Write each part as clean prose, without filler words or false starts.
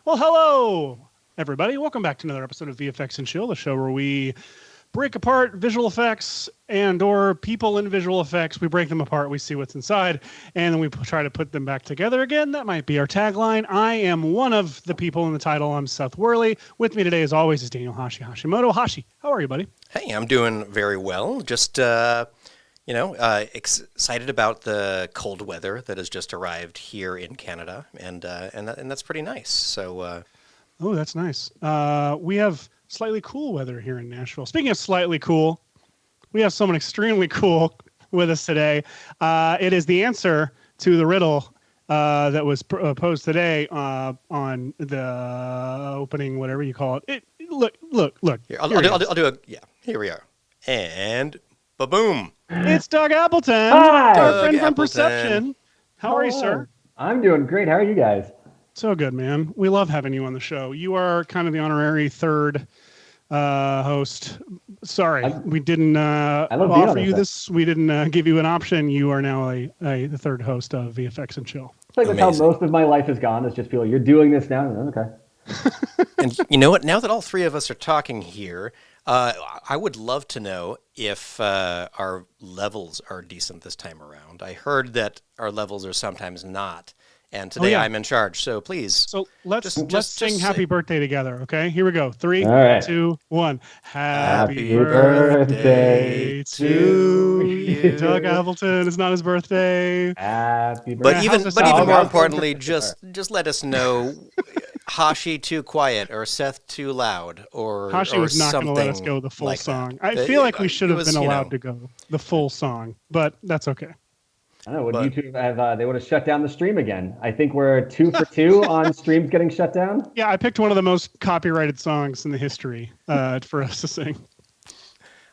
Well, hello, everybody. Welcome back to another episode of VFX and Chill, the show where we break apart visual effects and/or people in visual effects. We break them apart, we see what's inside, and then we try to put them back together again. That might be our tagline. I am one of the people in the title. I'm Seth Worley. With me today, as always, is Daniel Hashi Hashimoto. Hashi, how are you, buddy? Hey, I'm doing very well. Just, excited about the cold weather that has just arrived here in Canada, and that's pretty nice. So, Oh, that's nice. We have slightly cool weather here in Nashville. Speaking of slightly cool, we have someone extremely cool with us today. It is the answer to the riddle that was posed today on the opening, whatever you call it. Look. here, I'll do a, yeah, here we are. And ba-boom. It's Doug Appleton, Hi. our friend Doug from Appleton. Perception. How are you, sir? I'm doing great. How are you guys? So good, man. We love having you on the show. You are kind of the honorary third host. Sorry, we didn't offer you this. We didn't give you an option. You are now the third host of VFX and Chill. It's like that's how most of my life has gone. Is just feel you're doing this now. Okay. And you know what? Now that all three of us are talking here, I would love to know if our levels are decent this time around. I heard that our levels are sometimes not. And today I'm in charge, so please. So let's sing Happy Birthday together, okay? Here we go. 3, right. 2, 1. Happy birthday to you. Doug Appleton. It's not his birthday. Happy birthday. But even more importantly, just let us know, Hashi too quiet or Seth too loud or Hashi was not going to let us go the full song. I feel like we should have been allowed to go the full song, but that's okay. I don't know. Would YouTube have? They would have shut down the stream again. I think we're 2 for 2 on streams getting shut down. Yeah, I picked one of the most copyrighted songs in the history for us to sing.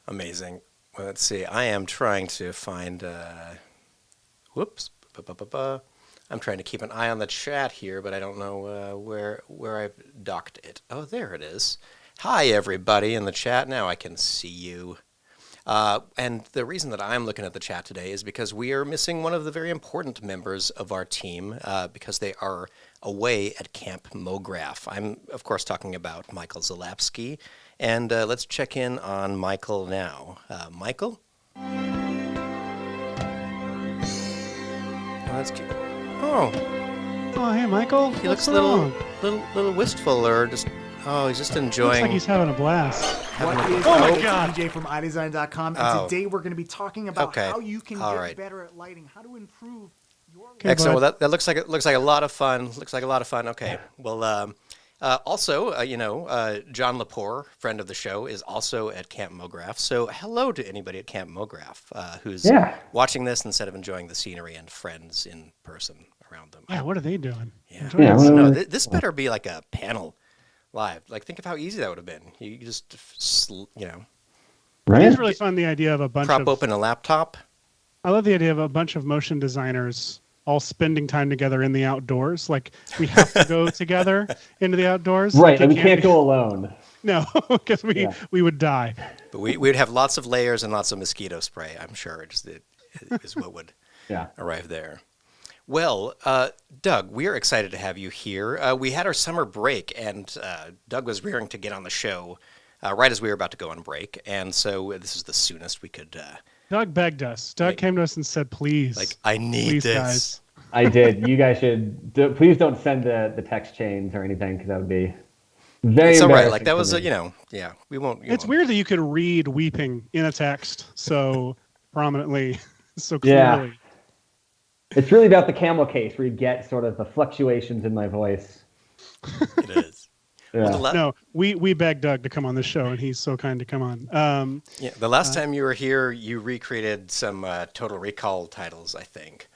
Amazing. Well, let's see. I am trying to find. Whoops. I'm trying to keep an eye on the chat here, but I don't know where I've docked it. Oh, there it is. Hi, everybody in the chat. Now I can see you. And the reason that I'm looking at the chat today is because we are missing one of the very important members of our team because they are away at Camp Mograph. I'm, of course, talking about Michael Zalapsky. And let's check in on Michael now. Michael? Oh, that's cute. Oh, hey, Michael. he looks a little wistful or just... Oh, he's just enjoying... Looks like he's having a blast. What is Oh my God. DJ from iDesign.com, and today we're going to be talking about how you can get better at lighting, how to improve your lighting. Excellent. Well, that looks like a lot of fun. Looks like a lot of fun. Okay. Well, also, John Lepore, friend of the show, is also at Camp Mograph. So hello to anybody at Camp Mograph who's watching this instead of enjoying the scenery and friends in person around them. Yeah, what are they doing? Yeah. No, this better be like a panel live. Like, think of how easy that would have been. You just, Right? It's really fun, the idea of a bunch prop open a laptop. I love the idea of a bunch of motion designers all spending time together in the outdoors. Like, we have to go together into the outdoors. Right, like, and we can't go alone. No, because we would die. But we would have lots of layers and lots of mosquito spray, I'm sure. It is what would arrive there. Well, Doug, we are excited to have you here. We had our summer break, and Doug was rearing to get on the show right as we were about to go on break. And so this is the soonest we could... Doug begged us. Doug came to us and said, please. Like, I need this. Guys. I did. You guys should... please don't send the text chains or anything, because that would be very It's all right. embarrassing Like, that was, me. we won't... It's weird that you could read weeping in a text so prominently, so clearly. Yeah. It's really about the camel case where you get sort of the fluctuations in my voice. It is. Yeah. Well, No, we begged Doug to come on this show, and he's so kind to come on. the last time you were here, you recreated some Total Recall titles, I think,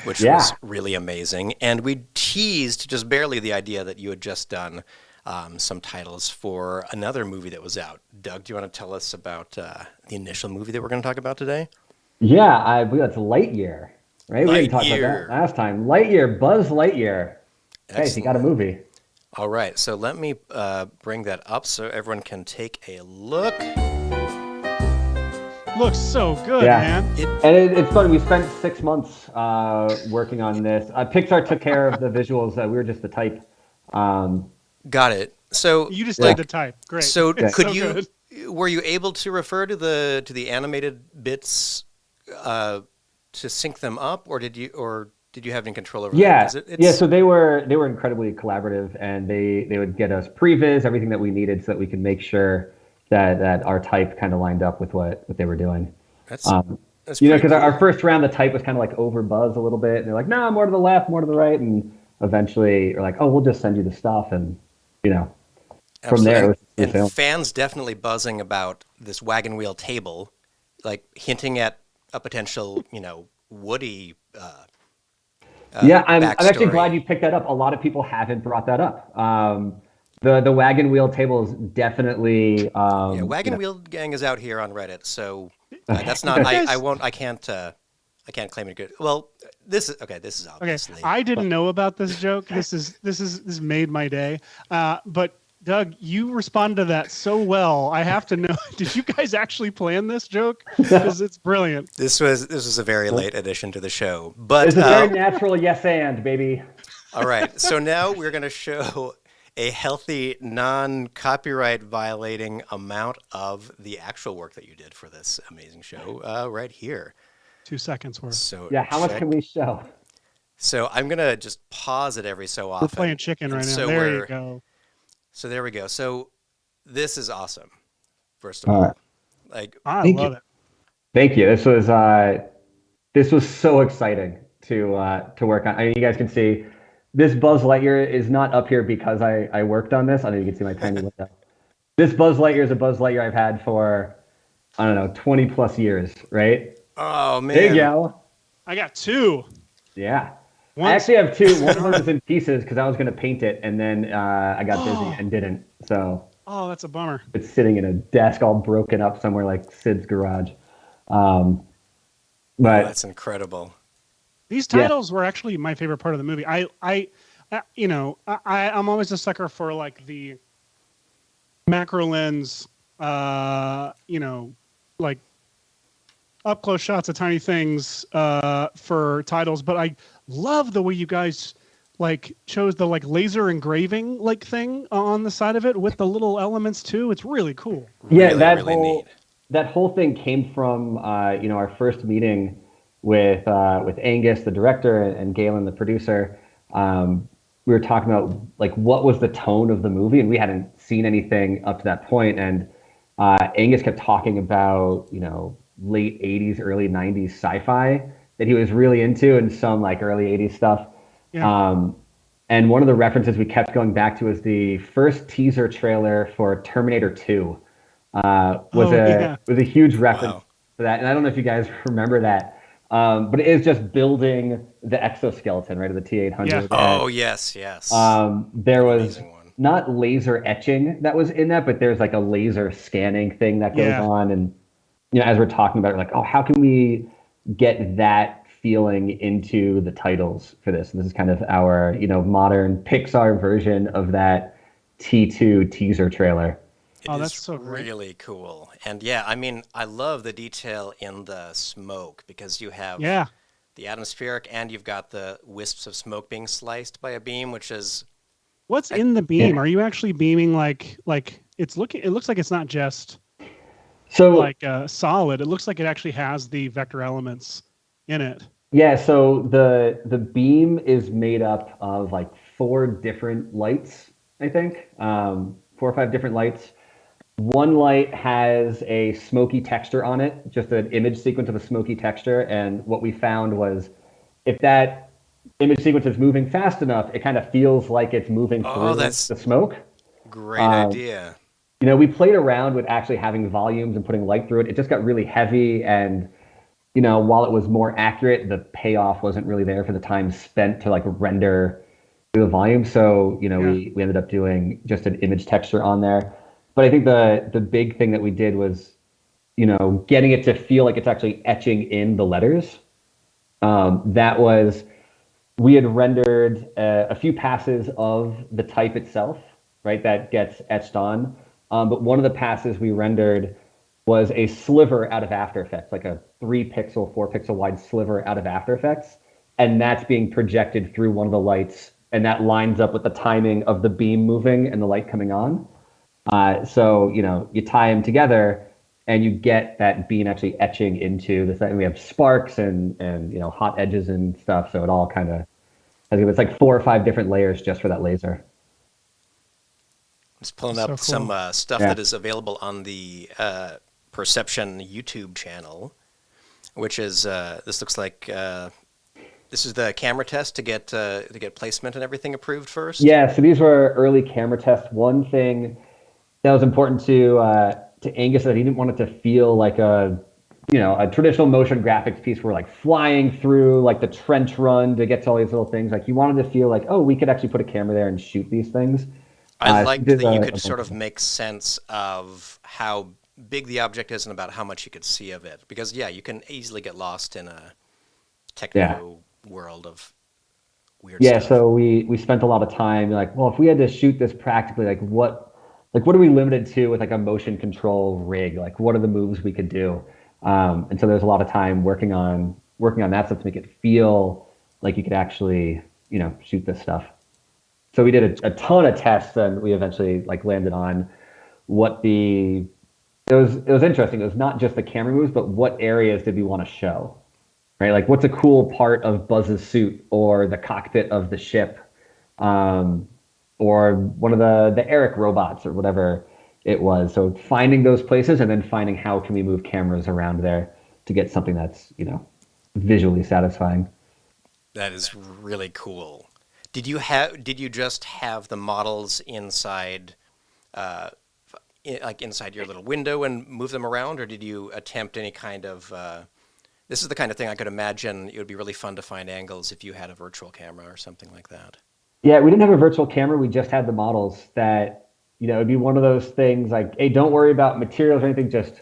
which was really amazing. And we teased just barely the idea that you had just done some titles for another movie that was out. Doug, do you want to tell us about the initial movie that we're going to talk about today? Yeah, I believe that's Lightyear. Right? We didn't talk about that last time. Lightyear, Buzz Lightyear. Hey, he got a movie. All right, so let me bring that up so everyone can take a look. Looks so good, man. It's funny. We spent 6 months working on this. Pixar took care of the visuals. We were just the type. Got it. So you just did the type. Great. So It's could so you good. were you able to refer to the animated bits to sync them up, or did you have any control over that? Yeah, 'Cause yeah. So they were incredibly collaborative, and they would get us previs, everything that we needed, so that we could make sure that our type kind of lined up with what they were doing. that's that's You know, pretty because cool. our first round, the type was kind of like over buzz a little bit, and they're like, "No, more to the left, more to the right," and eventually, we're like, "Oh, we'll just send you the stuff," and you know, from Absolutely. there, it was smooth And sailing. fans definitely buzzing about this wagon wheel table, like hinting at a potential, Woody Yeah, I'm actually glad backstory. you picked that up. A lot of people haven't brought that up. The wagon wheel table is definitely Yeah, you Wagon know. Wheel Gang is out here on Reddit, so that's Did not. you I guys? won't. I can't claim it good. Well, this is okay. This is Okay, obviously. I didn't know about this joke. This made my day. But Doug, you responded to that so well. I have to know. Did you guys actually plan this joke? Because it's brilliant. This was a very late addition to the show, but It's a very natural yes and baby. all right. So now we're going to show a healthy, non-copyright violating amount of the actual work that you did for this amazing show right here. 2 seconds worth. So Yeah, how much can we show? So I'm gonna just pause it every so often. We're playing chicken And right now. so There you go. So there we go. So this is awesome. First of All all, right. like I Thank love you. it. Thank you. This was so exciting to work on. I mean, you guys can see this Buzz Lightyear is not up here because I worked on this. I know you can see my tiny window. This Buzz Lightyear is a Buzz Lightyear I've had for, I don't know, 20 plus years, right? oh There you man, go. I got 2. Yeah. I Once. actually have 2. One of them is in pieces because I was going to paint it, and then I got busy and didn't. So Oh, that's a bummer. it's sitting in a desk all broken up somewhere like Sid's garage. oh, But that's incredible. These yeah, titles were actually my favorite part of the movie. I'm always a sucker for like the macro lens, like up close shots of tiny things for titles. But I love the way you guys like chose the like laser engraving like thing on the side of it with the little elements too. It's really cool. yeah, Really, really neat. that whole thing came from our first meeting with Angus, the director, and Galen, the producer. We were talking about like what was the tone of the movie, and we hadn't seen anything up to that point. And Angus kept talking about late '80s, early '90s sci-fi that he was really into, and some like early '80s stuff. Yeah. And one of the references we kept going back to was the first teaser trailer for Terminator 2. Was a huge reference Wow. to that. And I don't know if you guys remember that, but it is just building the exoskeleton, right, of the T-800. Yeah. Oh yes, yes. There was Amazing one. not laser etching that was in that, but there's like a laser scanning thing that goes Yeah. on. And as we're talking about it, we're like, oh, how can we get that feeling into the titles for this? And this is kind of our modern Pixar version of that T2 teaser trailer. Oh, It that's is so great. really cool. And yeah, I mean, I love the detail in the smoke because you have Yeah. the atmospheric and you've got the wisps of smoke being sliced by a beam, which is What's in the beam? Yeah. Are you actually beaming like it looks like it's not just So like solid. It looks like it actually has the vector elements in it. yeah, so the beam is made up of like 4 different lights, I think, 4 or 5 different lights. One light has a smoky texture on it, just an image sequence of a smoky texture. And what we found was if that image sequence is moving fast enough, it kind of feels like it's moving through that's the smoke. great idea. We played around with actually having volumes and putting light through it. It just got really heavy, and while it was more accurate, the payoff wasn't really there for the time spent to like render the volume. So we ended up doing just an image texture on there. But I think the big thing that we did was getting it to feel like it's actually etching in the letters. We had rendered a few passes of the type itself, right, that gets etched on. But one of the passes we rendered was a sliver out of After Effects, like a 3-pixel, 4-pixel wide sliver out of After Effects. And that's being projected through one of the lights and that lines up with the timing of the beam moving and the light coming on. So, you tie them together and you get that beam actually etching into the thing. We have sparks and hot edges and stuff. So it all kind of it's like 4 or 5 different layers just for that laser. Just pulling up cool. Some stuff that is available on the Perception YouTube channel, which is this looks like this is the camera test to get placement and everything approved first. Yeah, so these were early camera tests. One thing that was important to Angus that he didn't want it to feel like a traditional motion graphics piece where we're like flying through like the trench run to get to all these little things. Like, you wanted to feel like, oh, we could actually put a camera there and shoot these things. I liked that you could sort of make sense of how big the object is and about how much you could see of it. Because, yeah, you can easily get lost in a techno world of weird stuff. Yeah, so we spent a lot of time like, well, if we had to shoot this practically, what are we limited to with like a motion control rig? Like, what are the moves we could do? And so there's a lot of time working on that stuff to make it feel like you could actually, shoot this stuff. So we did a ton of tests, and we eventually like landed on it was interesting. It was not just the camera moves, but what areas did we want to show, right? Like, what's a cool part of Buzz's suit or the cockpit of the ship, or one of the Eric robots or whatever it was. So finding those places and then finding how can we move cameras around there to get something that's, visually satisfying. That is really cool. Did you just have the models inside, inside your little window and move them around, or did you attempt any kind of? This is the kind of thing I could imagine it would be really fun to find angles if you had a virtual camera or something like that. Yeah, we didn't have a virtual camera. We just had the models that, it'd be one of those things like, hey, don't worry about materials or anything, just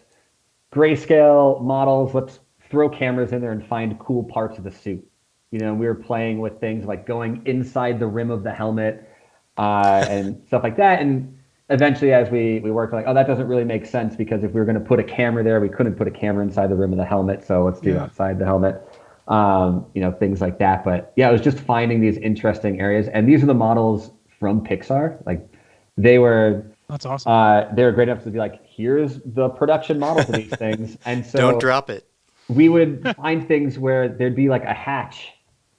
grayscale models. Let's throw cameras in there and find cool parts of the suit. We were playing with things like going inside the rim of the helmet and stuff like that. And eventually, as we worked, like, oh, that doesn't really make sense, because if we were going to put a camera there, we couldn't put a camera inside the rim of the helmet. So let's do outside the helmet, things like that. But yeah, it was just finding these interesting areas. And these are the models from Pixar. Like, that's awesome. They were great enough to be like, here's the production model for these things. And so don't drop it. We would find things where there'd be like a hatch,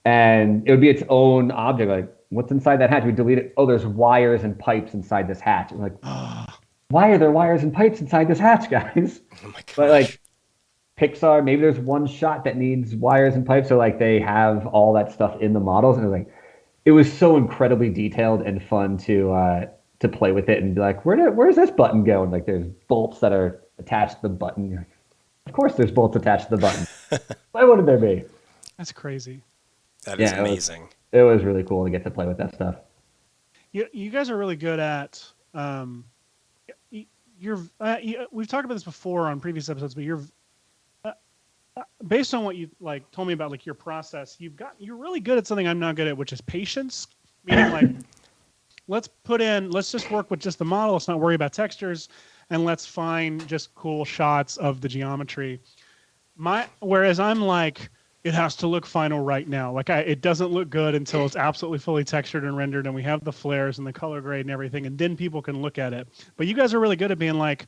and it would be its own object. Like, what's inside that hatch? We delete it. Oh, there's wires and pipes inside this hatch. We're like, why are there wires and pipes inside this hatch, guys? Oh my gosh. But like Pixar, maybe there's one shot that needs wires and pipes. So like they have all that stuff in the models, and it was so incredibly detailed and fun to play with it and be like, where's this button go? And like, there's bolts that are attached to the button. You're like, of course there's bolts attached to the button. Why wouldn't there be? That's crazy. That is amazing. It was really cool to get to play with that stuff. You guys are really good at we've talked about this before on previous episodes, but you're based on what you like told me about like your process, you're really good at something I'm not good at, which is patience. Meaning like let's just work with just the model, let's not worry about textures, and let's find just cool shots of the geometry. Whereas I'm like, it has to look final right now. Like it doesn't look good until it's absolutely fully textured and rendered, and we have the flares and the color grade and everything, and then people can look at it. But you guys are really good at being like,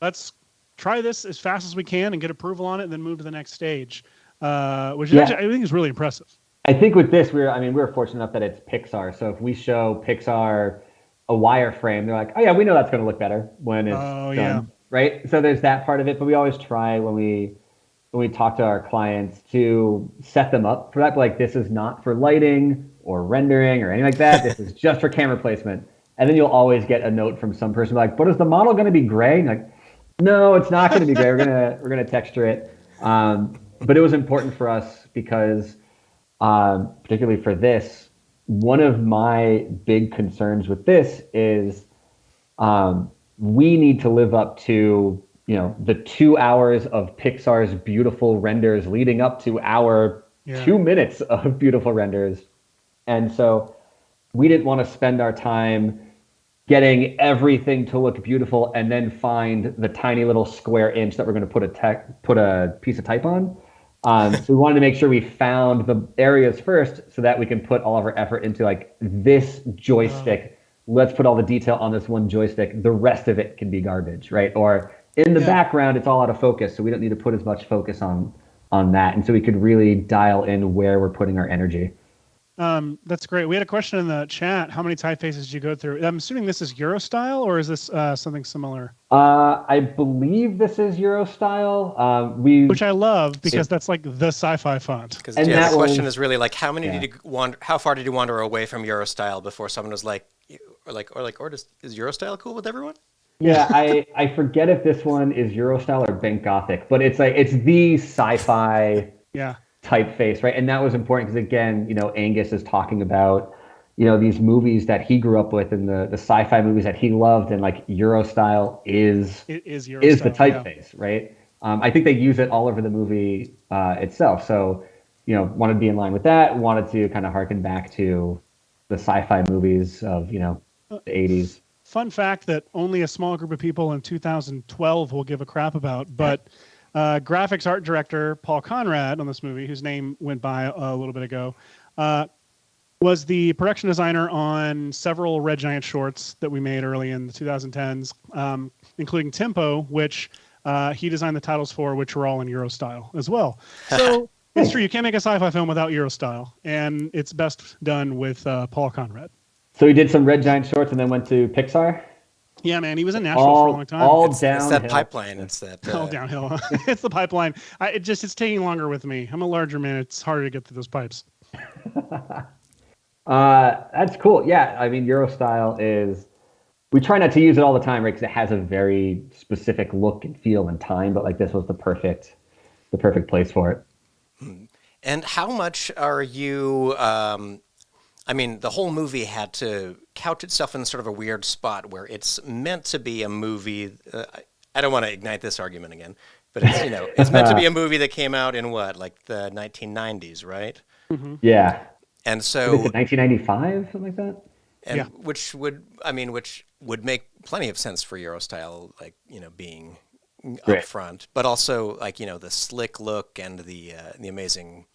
let's try this as fast as we can and get approval on it, and then move to the next stage, which is actually, I think is really impressive. I think with this, we're fortunate enough that it's Pixar. So if we show Pixar a wireframe, they're like, oh yeah, we know that's going to look better when it's done, right? So there's that part of it, but we always try when we talk to our clients to set them up for that. But like, this is not for lighting or rendering or anything like that. This is just for camera placement. And then you'll always get a note from some person like, but is the model going to be gray? And like, no, it's not going to be gray. We're gonna texture it. But it was important for us because, particularly for this, one of my big concerns with this is we need to live up to the 2 hours of Pixar's beautiful renders leading up to our 2 minutes of beautiful renders. And so we didn't want to spend our time getting everything to look beautiful and then find the tiny little square inch that we're going to put a piece of type on. So we wanted to make sure we found the areas first so that we can put all of our effort into like this joystick. Let's put all the detail on this one joystick. The rest of it can be garbage, right? Or in the background, it's all out of focus, so we don't need to put as much focus on that. And so we could really dial in where we're putting our energy. That's great. We had a question in the chat. How many typefaces did you go through? I'm assuming this is Euro style, or is this something similar? I believe this is Euro style. Which I love because that's like the sci-fi font. Because the question is really like, how far did you wander away from Euro style before someone was like, is Euro style cool with everyone? Yeah, I forget if this one is Euro style or Bank Gothic, but it's the sci-fi typeface, right? And that was important because, again, Angus is talking about, these movies that he grew up with and the sci-fi movies that he loved, and like Euro style is the typeface, right? I think they use it all over the movie itself. So, wanted to be in line with that, wanted to kind of harken back to the sci-fi movies of, the 80s. Fun fact that only a small group of people in 2012 will give a crap about, but graphics art director Paul Conrad on this movie, whose name went by a little bit ago, was the production designer on several Red Giant shorts that we made early in the 2010s, including Tempo, which he designed the titles for, which were all in Euro style as well. So it's true, you can't make a sci-fi film without Euro style, and it's best done with Paul Conrad. So he did some Red Giant shorts and then went to Pixar? Yeah, man, he was in Nashville for a long time. It's that pipeline. It's that all downhill. It's the pipeline. It's taking longer with me. I'm a larger man. It's harder to get through those pipes. That's cool. Yeah, I mean, Euro style is. We try not to use it all the time, right? Because it has a very specific look and feel and time. But like this was the perfect place for it. And how much are you? I mean, the whole movie had to couch itself in sort of a weird spot where it's meant to be a movie. I don't want to ignite this argument again, but it's it's meant to be a movie that came out in like the 1990s, right? Mm-hmm. Yeah. And so 1995, something like that. And which would make plenty of sense for Euro style, like being up front, but also like the slick look and the amazing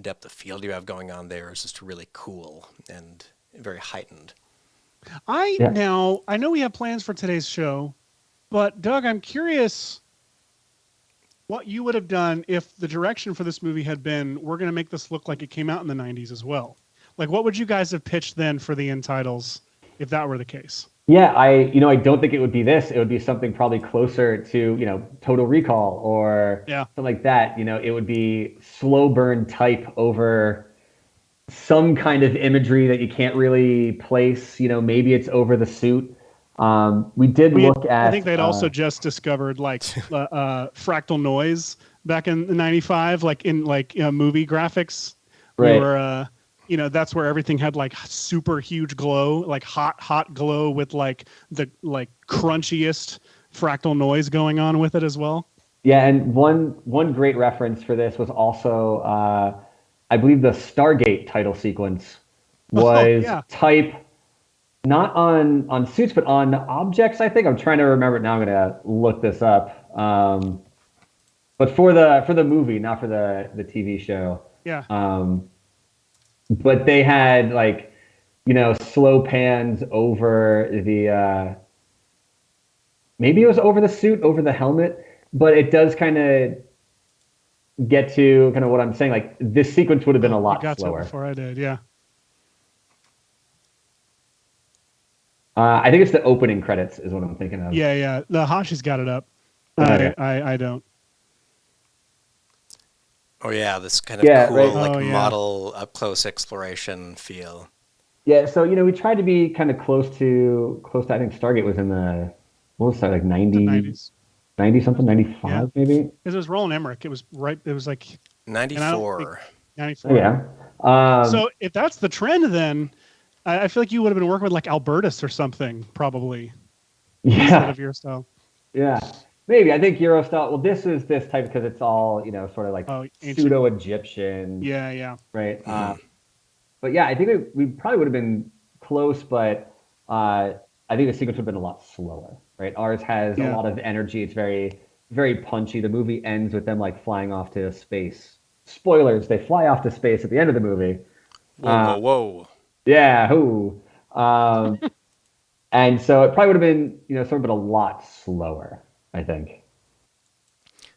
depth of field you have going on there is just really cool and very heightened. I know we have plans for today's show, but Doug, I'm curious what you would have done if the direction for this movie had been, we're going to make this look like it came out in the 90s as well. Like, what would you guys have pitched then for the end titles if that were the case? Yeah, I don't think it would be this. It would be something probably closer to, Total Recall or something like that. It would be slow burn type over some kind of imagery that you can't really place. Maybe it's over the suit. We did look at. I think they'd also just discovered like fractal noise back in '95, like in movie graphics. Right. We were, that's where everything had like super huge glow, like hot glow with like the crunchiest fractal noise going on with it as well. Yeah, and one great reference for this was also, I believe the Stargate title sequence was type. Not on suits, but on objects, I think. I'm trying to remember it now. I'm going to look this up. But for the movie, not for the TV show. Yeah. But they had slow pans over the maybe it was over the suit, over the helmet, but it does kind of get to kind of what I'm saying. Like this sequence would have been a lot slower. Before I did, yeah. I think it's the opening credits is what I'm thinking of. Yeah. The Hashi's got it up. Okay. I don't. Oh yeah, this kind of cool right? model up close exploration feel. Yeah, so we tried to be kind of close to I think Stargate was in the what was that, like 90s 90 something, 95 maybe? Because it was Roland Emmerich. It was like 94. 94. Yeah. So if that's the trend, then I feel like you would have been working with like Albertus or something, probably. Instead of your style. Yeah. Maybe. I think Euro style. Well, this is this type because it's all, sort of like pseudo-Egyptian. Yeah. Right. But yeah, I think we probably would have been close, but I think the sequence would have been a lot slower, right? Ours has a lot of energy. It's very very punchy. The movie ends with them like flying off to space. Spoilers, they fly off to space at the end of the movie. Whoa. Yeah, who? And so it probably would have been, sort of been a lot slower, I think.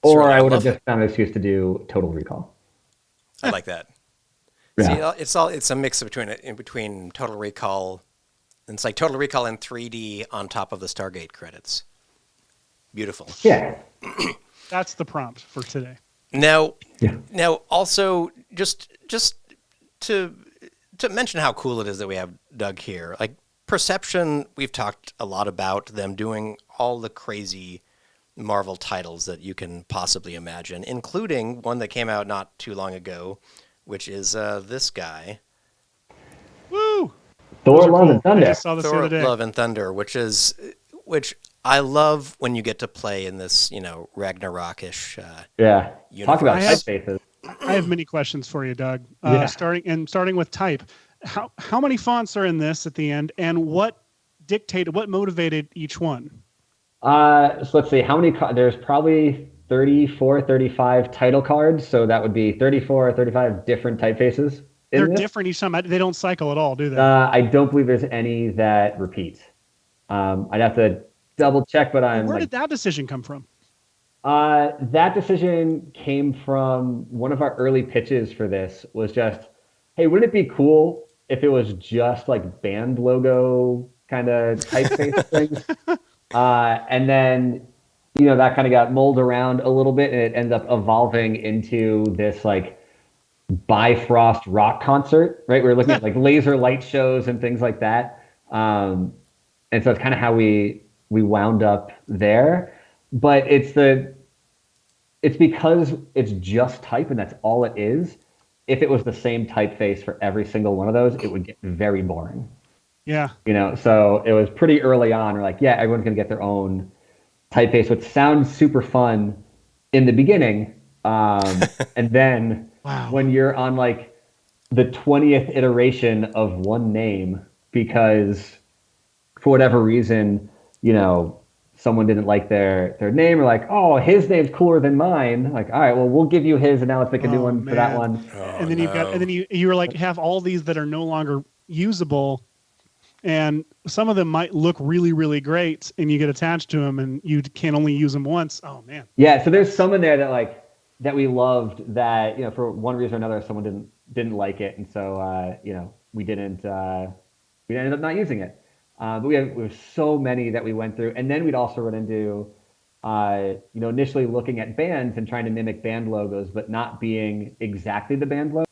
Or I would have just found an excuse to do Total Recall. I like that. Yeah. See, it's a mix between Total Recall. It's like Total Recall in 3D on top of the Stargate credits. Beautiful. Yeah. That's the prompt for today. Now, also just to mention how cool it is that we have Doug here. Like Perception, we've talked a lot about them doing all the crazy Marvel titles that you can possibly imagine, including one that came out not too long ago, which is this guy. Woo! Thor: Love and Thunder. I just saw this the other day. Love and Thunder, which I love when you get to play in this, Ragnarokish. Universe. Talk about typefaces. I have many questions for you, Doug. Starting with type. How many fonts are in this at the end, and what motivated each one? So let's see, how many, there's probably 34, 35 title cards. So that would be 34 or 35 different typefaces. They're different each time. They don't cycle at all, do they? I don't believe there's any that repeat. I'd have to double check, but Where did that decision come from? That decision came from one of our early pitches for this was just, hey, wouldn't it be cool if it was just like band logo kind of typeface things? And then, that kind of got mulled around a little bit, and it ended up evolving into this like Bifrost rock concert, right? We were looking at like laser light shows and things like that. And so it's kind of how we wound up there. But it's because it's just type and that's all it is. If it was the same typeface for every single one of those, it would get very boring. Yeah. So it was pretty early on. We're like, yeah, everyone's going to get their own typeface, which sounds super fun in the beginning. And then when you're on like the 20th iteration of one name, because for whatever reason, someone didn't like their name, or like, oh, his name's cooler than mine. Like, all right, well, we'll give you his, and now let's make a new one for that one. And then you were like, have all these that are no longer usable, and some of them might look really, really great, and you get attached to them, and you can only use them once. Oh man. Yeah. So there's some in there that we loved that, for one reason or another, someone didn't like it, and so we ended up not using it. But we have so many that we went through, and then we'd also run into, initially looking at bands and trying to mimic band logos, but not being exactly the band logo.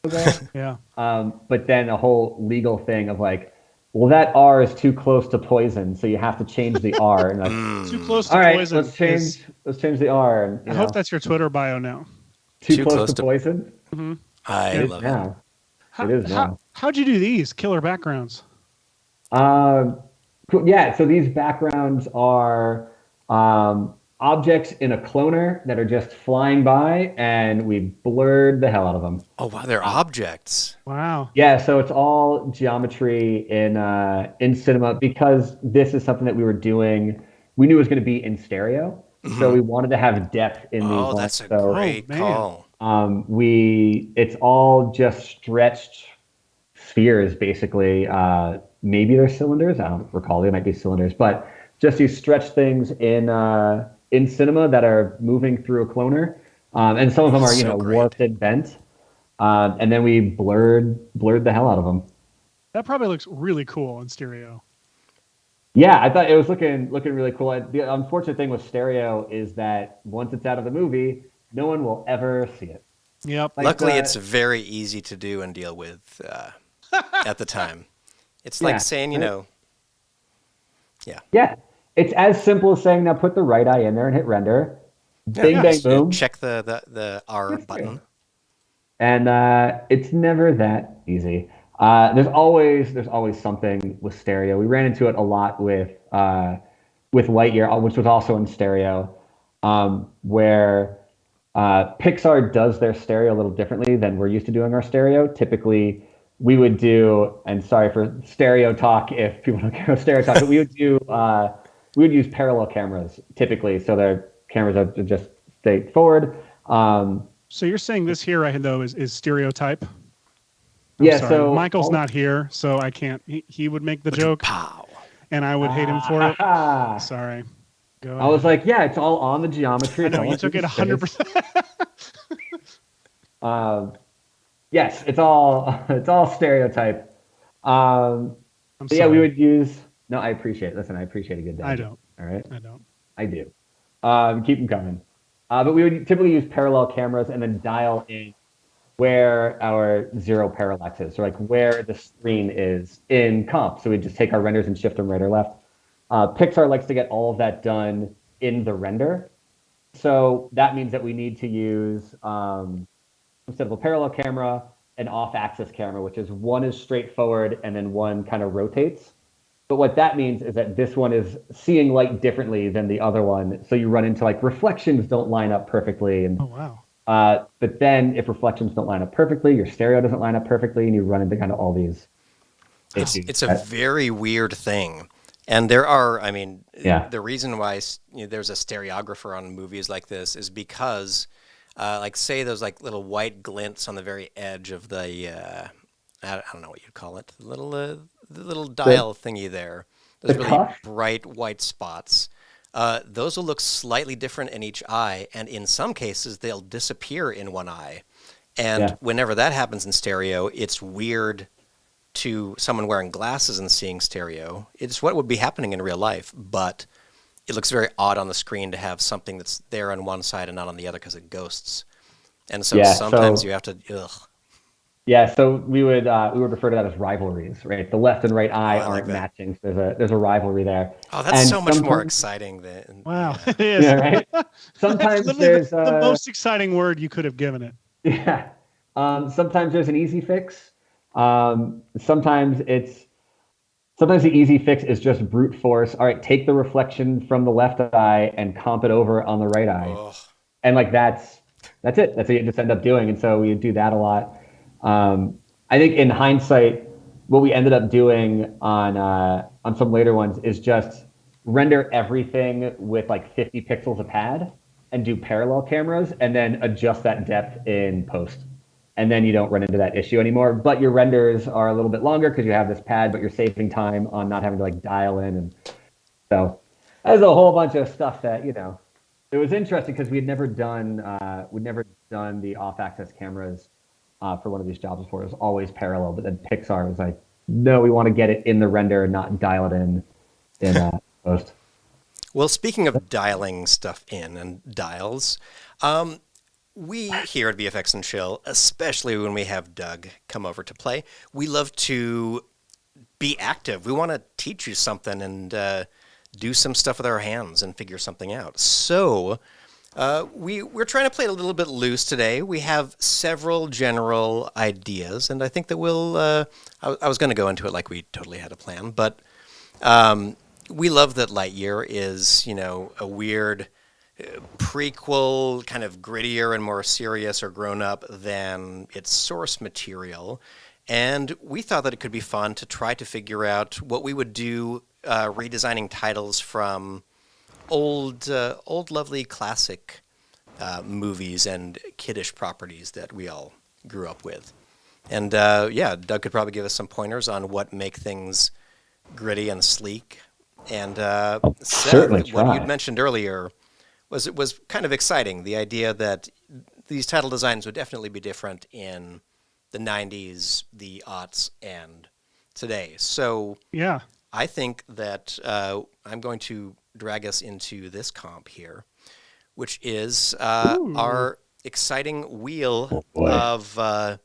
Yeah. But then a whole legal thing of like, well, that R is too close to Poison, so you have to change the R. And like, too close to all right, Poison. Let's change the R. And, I hope that's your Twitter bio now. Too close to Poison. Mm-hmm. I love it. It is now. How'd you do these killer backgrounds? Yeah, so these backgrounds are objects in a cloner that are just flying by, and we blurred the hell out of them. Oh wow, they're objects. Wow. Yeah, so it's all geometry in cinema, because this is something that we were doing. We knew it was going to be in stereo, so we wanted to have depth in these. Oh, that's a great call. It's all just stretched spheres, basically. Maybe they're cylinders. I don't recall. They might be cylinders, but just these stretched things in cinema that are moving through a cloner, and some of them are warped and bent, and then we blurred the hell out of them. That probably looks really cool in stereo. Yeah, I thought it was looking really cool. The unfortunate thing with stereo is that once it's out of the movie, no one will ever see it. Yep. Luckily, it's very easy to do and deal with at the time. It's like saying, Yeah, it's as simple as saying, now put the right eye in there and hit render. Bing, bang, boom. Check the R button. And it's never that easy. There's always something with stereo. We ran into it a lot with Lightyear, which was also in stereo, where Pixar does their stereo a little differently than we're used to doing our stereo. Typically, we would do, and sorry for stereo talk if people don't care about stereo talk, but we would use parallel cameras typically. So they're cameras are just straightforward. So you're saying this here, right, though, is stereotype? Yeah, sorry. so Michael's not here, so I can't. He would make the joke, Pow. and I would hate him for it. Sorry. Go ahead. I was like, yeah, it's all on the geometry. I know you took it 100%. Yes, it's all stereotype. I'm sorry. Yeah, we would use. No, I appreciate it. Listen, I appreciate a good day. I don't. All right. I don't. I do. Keep them coming. But we would typically use parallel cameras and then dial in where our zero parallax is, so like where the screen is in comp. So we just take our renders and shift them right or left. Pixar likes to get all of that done in the render. So that means that we need to use, instead of a parallel camera, an off-axis camera, which is one is straightforward and then one kind of rotates. But what that means is that this one is seeing light differently than the other one. So you run into like reflections don't line up perfectly. And oh, wow. But then if reflections don't line up perfectly, your stereo doesn't line up perfectly, and you run into kind of all these issues. It's a very weird thing. And there are, I mean, the reason why there's a stereographer on movies like this is because, like, say those like little white glints on the very edge of the, I don't know what you'd call it, the little dial thingy there. Those really bright white spots. Those will look slightly different in each eye, and in some cases, they'll disappear in one eye. And whenever that happens in stereo, it's weird to someone wearing glasses and seeing stereo. It's what would be happening in real life, but it looks very odd on the screen to have something that's there on one side and not on the other because it ghosts. And so sometimes you have to, Yeah, so we would refer to that as rivalries, right? The left and right eye aren't matching. So there's a rivalry there. Oh, that's so much more exciting than it is. Yeah, right. Sometimes there's the most exciting word you could have given it. Yeah. Sometimes there's an easy fix. Sometimes the easy fix is just brute force. All right, take the reflection from the left eye and comp it over on the right eye, and like that's it. That's what you just end up doing. And so we do that a lot. I think in hindsight, what we ended up doing on some later ones is just render everything with like 50 pixels a pad and do parallel cameras and then adjust that depth in post. And then you don't run into that issue anymore. But your renders are a little bit longer because you have this pad, but you're saving time on not having to like dial in. And so there's a whole bunch of stuff that, it was interesting because we'd never done the off-axis cameras for one of these jobs before. It was always parallel, but then Pixar was like, no, we want to get it in the render and not dial it in post. Well, speaking of dialing stuff in and dials, we here at VFX and Chill, especially when we have Doug come over to play, we love to be active. We want to teach you something and do some stuff with our hands and figure something out. So we're trying to play it a little bit loose today. We have several general ideas, and I think that we'll... I was going to go into it like we totally had a plan, but we love that Lightyear is, a weird prequel, kind of grittier and more serious or grown up than its source material. And we thought that it could be fun to try to figure out what we would do redesigning titles from old lovely classic movies and kiddish properties that we all grew up with. And Doug could probably give us some pointers on what make things gritty and sleek. And Seth, what you'd mentioned earlier was kind of exciting. The idea that these title designs would definitely be different in the 90s, the aughts, and today. So yeah, I think that I'm going to drag us into this comp here, which is our exciting wheel of the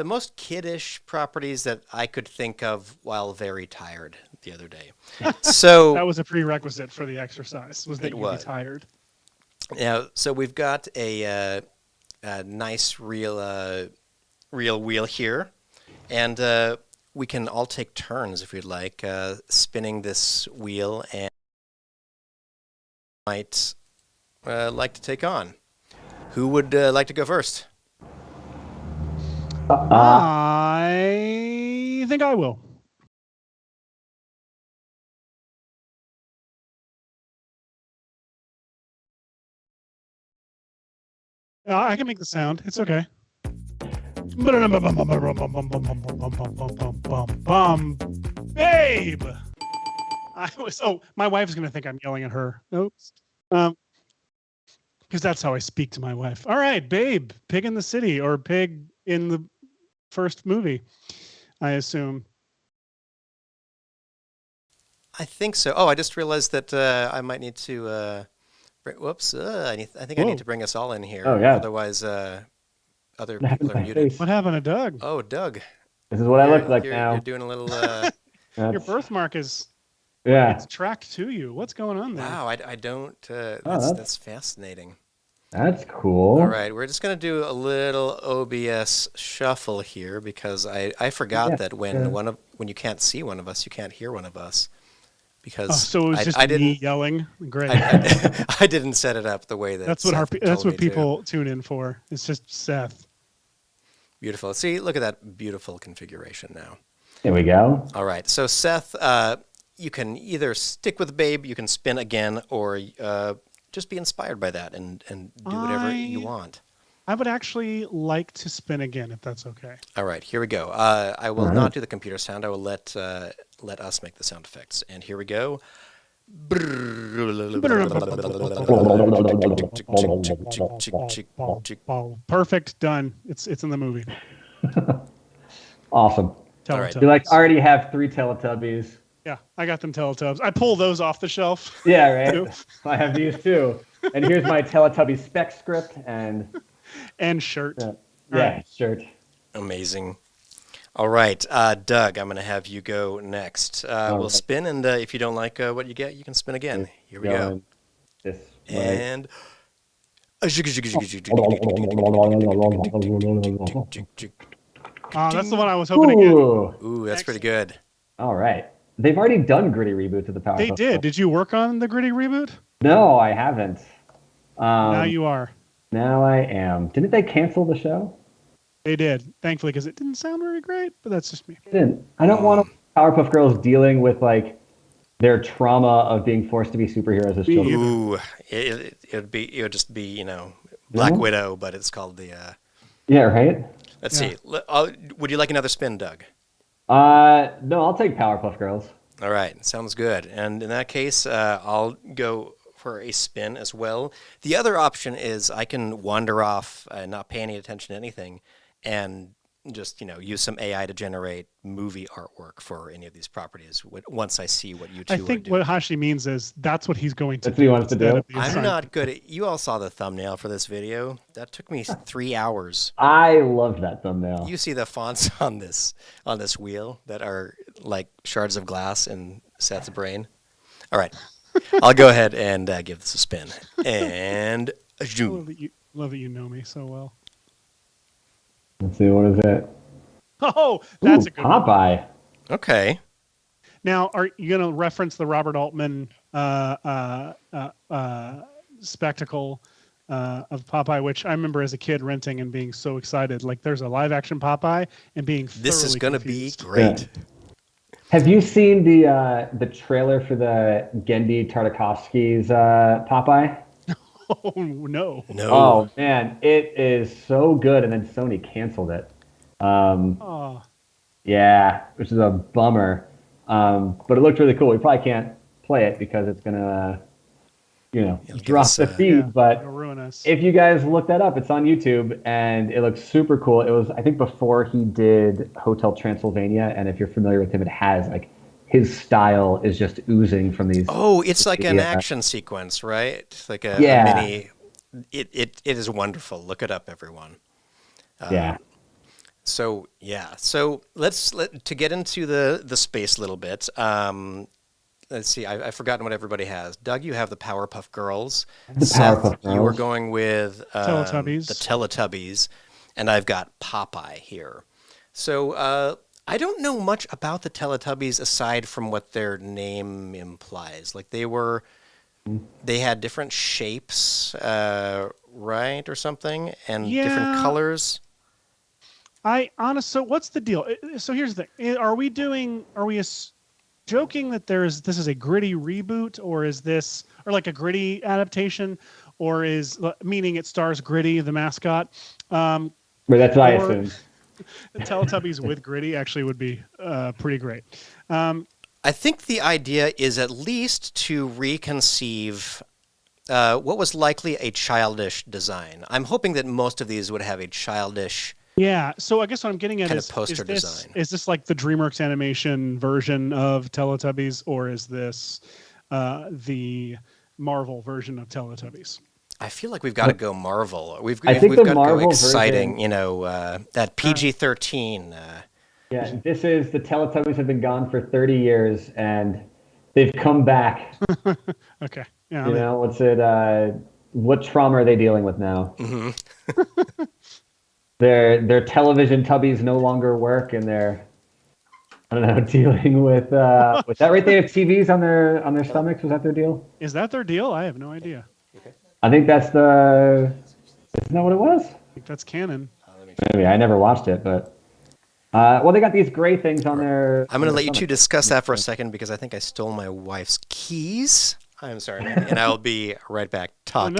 most kiddish properties that I could think of while very tired the other day. So that was a prerequisite for the exercise, was that you'd be tired. Yeah, so we've got a nice real wheel here, and we can all take turns if we'd like, spinning this wheel, and might like to take on. Who would like to go first? I think I will. I can make the sound. It's okay. Babe. My wife's gonna think I'm yelling at her. Oops. Because that's how I speak to my wife. All right, babe, pig in the city or pig in the first movie, I assume. I think so. Oh, I just realized that I might need to. Whoops! I think I need to bring us all in here. Oh yeah. Otherwise, other people are muted. What happened to Doug? Oh, Doug. This is what I look like now. You're doing a little. Your birthmark is. Yeah. It's tracked to you. What's going on there? Wow, I don't. That's fascinating. That's cool. All right, we're just gonna do a little OBS shuffle here because I forgot that when you can't see one of us, you can't hear one of us. Because so it was just me yelling. Great. I didn't set it up the way that. That's what people tune in for. It's just Seth. Beautiful. See, look at that beautiful configuration now. There we go. All right. So Seth, you can either stick with Babe, you can spin again, or just be inspired by that and do whatever you want. I would actually like to spin again, if that's okay. All right. Here we go. I will not do the computer sound. I will let us make the sound effects. And here we go. Perfect. Done. It's in the movie. Awesome. All right. You already have 3 Teletubbies. Yeah, I got them Teletubbies. I pull those off the shelf. Yeah, right. I have these too. And here's my Teletubby spec script and shirt. Shirt. Amazing. All right, Doug, I'm going to have you go next. We'll spin, and if you don't like what you get, you can spin again. Here we go. And that's the one I was hoping to get. Ooh, that's pretty good. All right. They've already done gritty reboots of the Powerpuff. They did. Did you work on the gritty reboot? No, I haven't. Now you are. Now I am. Didn't they cancel the show? They did, thankfully, because it didn't sound very great, but that's just me. It didn't. I don't want Powerpuff Girls dealing with their trauma of being forced to be superheroes as children. Ooh, it would just be Black Widow, but it's called the. Yeah, right. Let's see. Would you like another spin, Doug? No, I'll take Powerpuff Girls. All right, sounds good. And in that case, I'll go for a spin as well. The other option is I can wander off and not pay any attention to anything, and just use some AI to generate movie artwork for any of these properties. Once I see what you two are doing. I think what Hashi means is that's what he's going to do. That's what he wants to do. I'm not good at. You all saw the thumbnail for this video. That took me 3 hours. I loved that thumbnail. You see the fonts on this wheel that are like shards of glass in Seth's brain. All right, I'll go ahead and give this a spin. And love that you know me so well. Let's see, what is it? Oh, that's a good Popeye. One. Okay. Now, are you going to reference the Robert Altman spectacle of Popeye, which I remember as a kid renting and being so excited? Like, there's a live-action Popeye and being this is going to be confused. great. Yeah. Have you seen the trailer for the Gendy Tartakovsky's Popeye? Oh, no. Oh, man. It is so good, and then Sony canceled it. Yeah, which is a bummer. But it looked really cool. We probably can't play it because it's going to, drop the feed. Yeah, but it'll ruin us. If you guys look that up, it's on YouTube, and it looks super cool. It was, I think, before he did Hotel Transylvania, and if you're familiar with him, it has, his style is just oozing from these. Oh, it's like an action sequence, right? It's like a mini. It is wonderful. Look it up, everyone. Yeah. So let's get into the space a little bit. Let's see. I've forgotten what everybody has. Doug, you have the Powerpuff Girls. Seth, you were going with Teletubbies. The Teletubbies, and I've got Popeye here. So I don't know much about the Teletubbies aside from what their name implies. Like they had different shapes, right, or something, and different colors. So what's the deal? So here's the thing. Are we joking that this is a gritty reboot, or is this, or like a gritty adaptation, or is meaning it stars Gritty, the mascot. But that's what I assumed. Teletubbies with Gritty actually would be pretty great. I think the idea is at least to reconceive what was likely a childish design. I'm hoping that most of these would have a childish. Yeah, so I guess what I'm getting at is poster design. Is this like the DreamWorks animation version of Teletubbies, or is this the Marvel version of Teletubbies? I feel like we've got to go Marvel. We've I think got the to Marvel go exciting, version, you know, that PG-13. Yeah, this is the Teletubbies have been gone for 30 years, and they've come back. Okay. Yeah. You know, what's it? What trauma are they dealing with now? Mm-hmm. Their television tubbies no longer work, and they're, I don't know, dealing with that right? They have TVs on their stomachs. Was that their deal? Is that their deal? I have no idea. I think that's isn't that what it was? I think that's canon. Maybe I never watched it, but well, they got these gray things on their. I'm going to let you two discuss that for a second because I think I stole my wife's keys. I'm sorry, and I'll be right back. Talk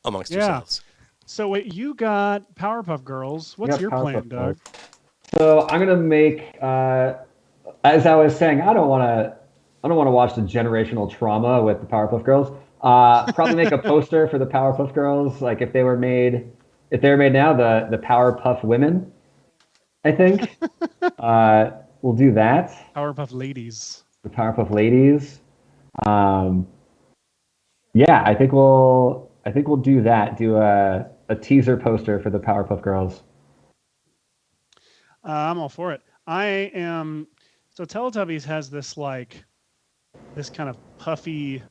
amongst yourselves. So wait, you got Powerpuff Girls. What's your plan, Doug? So I'm gonna make, as I was saying, I don't want to watch the generational trauma with the Powerpuff Girls. Probably make a poster for the Powerpuff Girls, like if they were made now, the Powerpuff Women. I think we'll do that. Powerpuff Ladies. The Powerpuff Ladies. Yeah, I think we'll do that. Do a teaser poster for the Powerpuff Girls. I'm all for it. I am. So Teletubbies has this kind of puffy,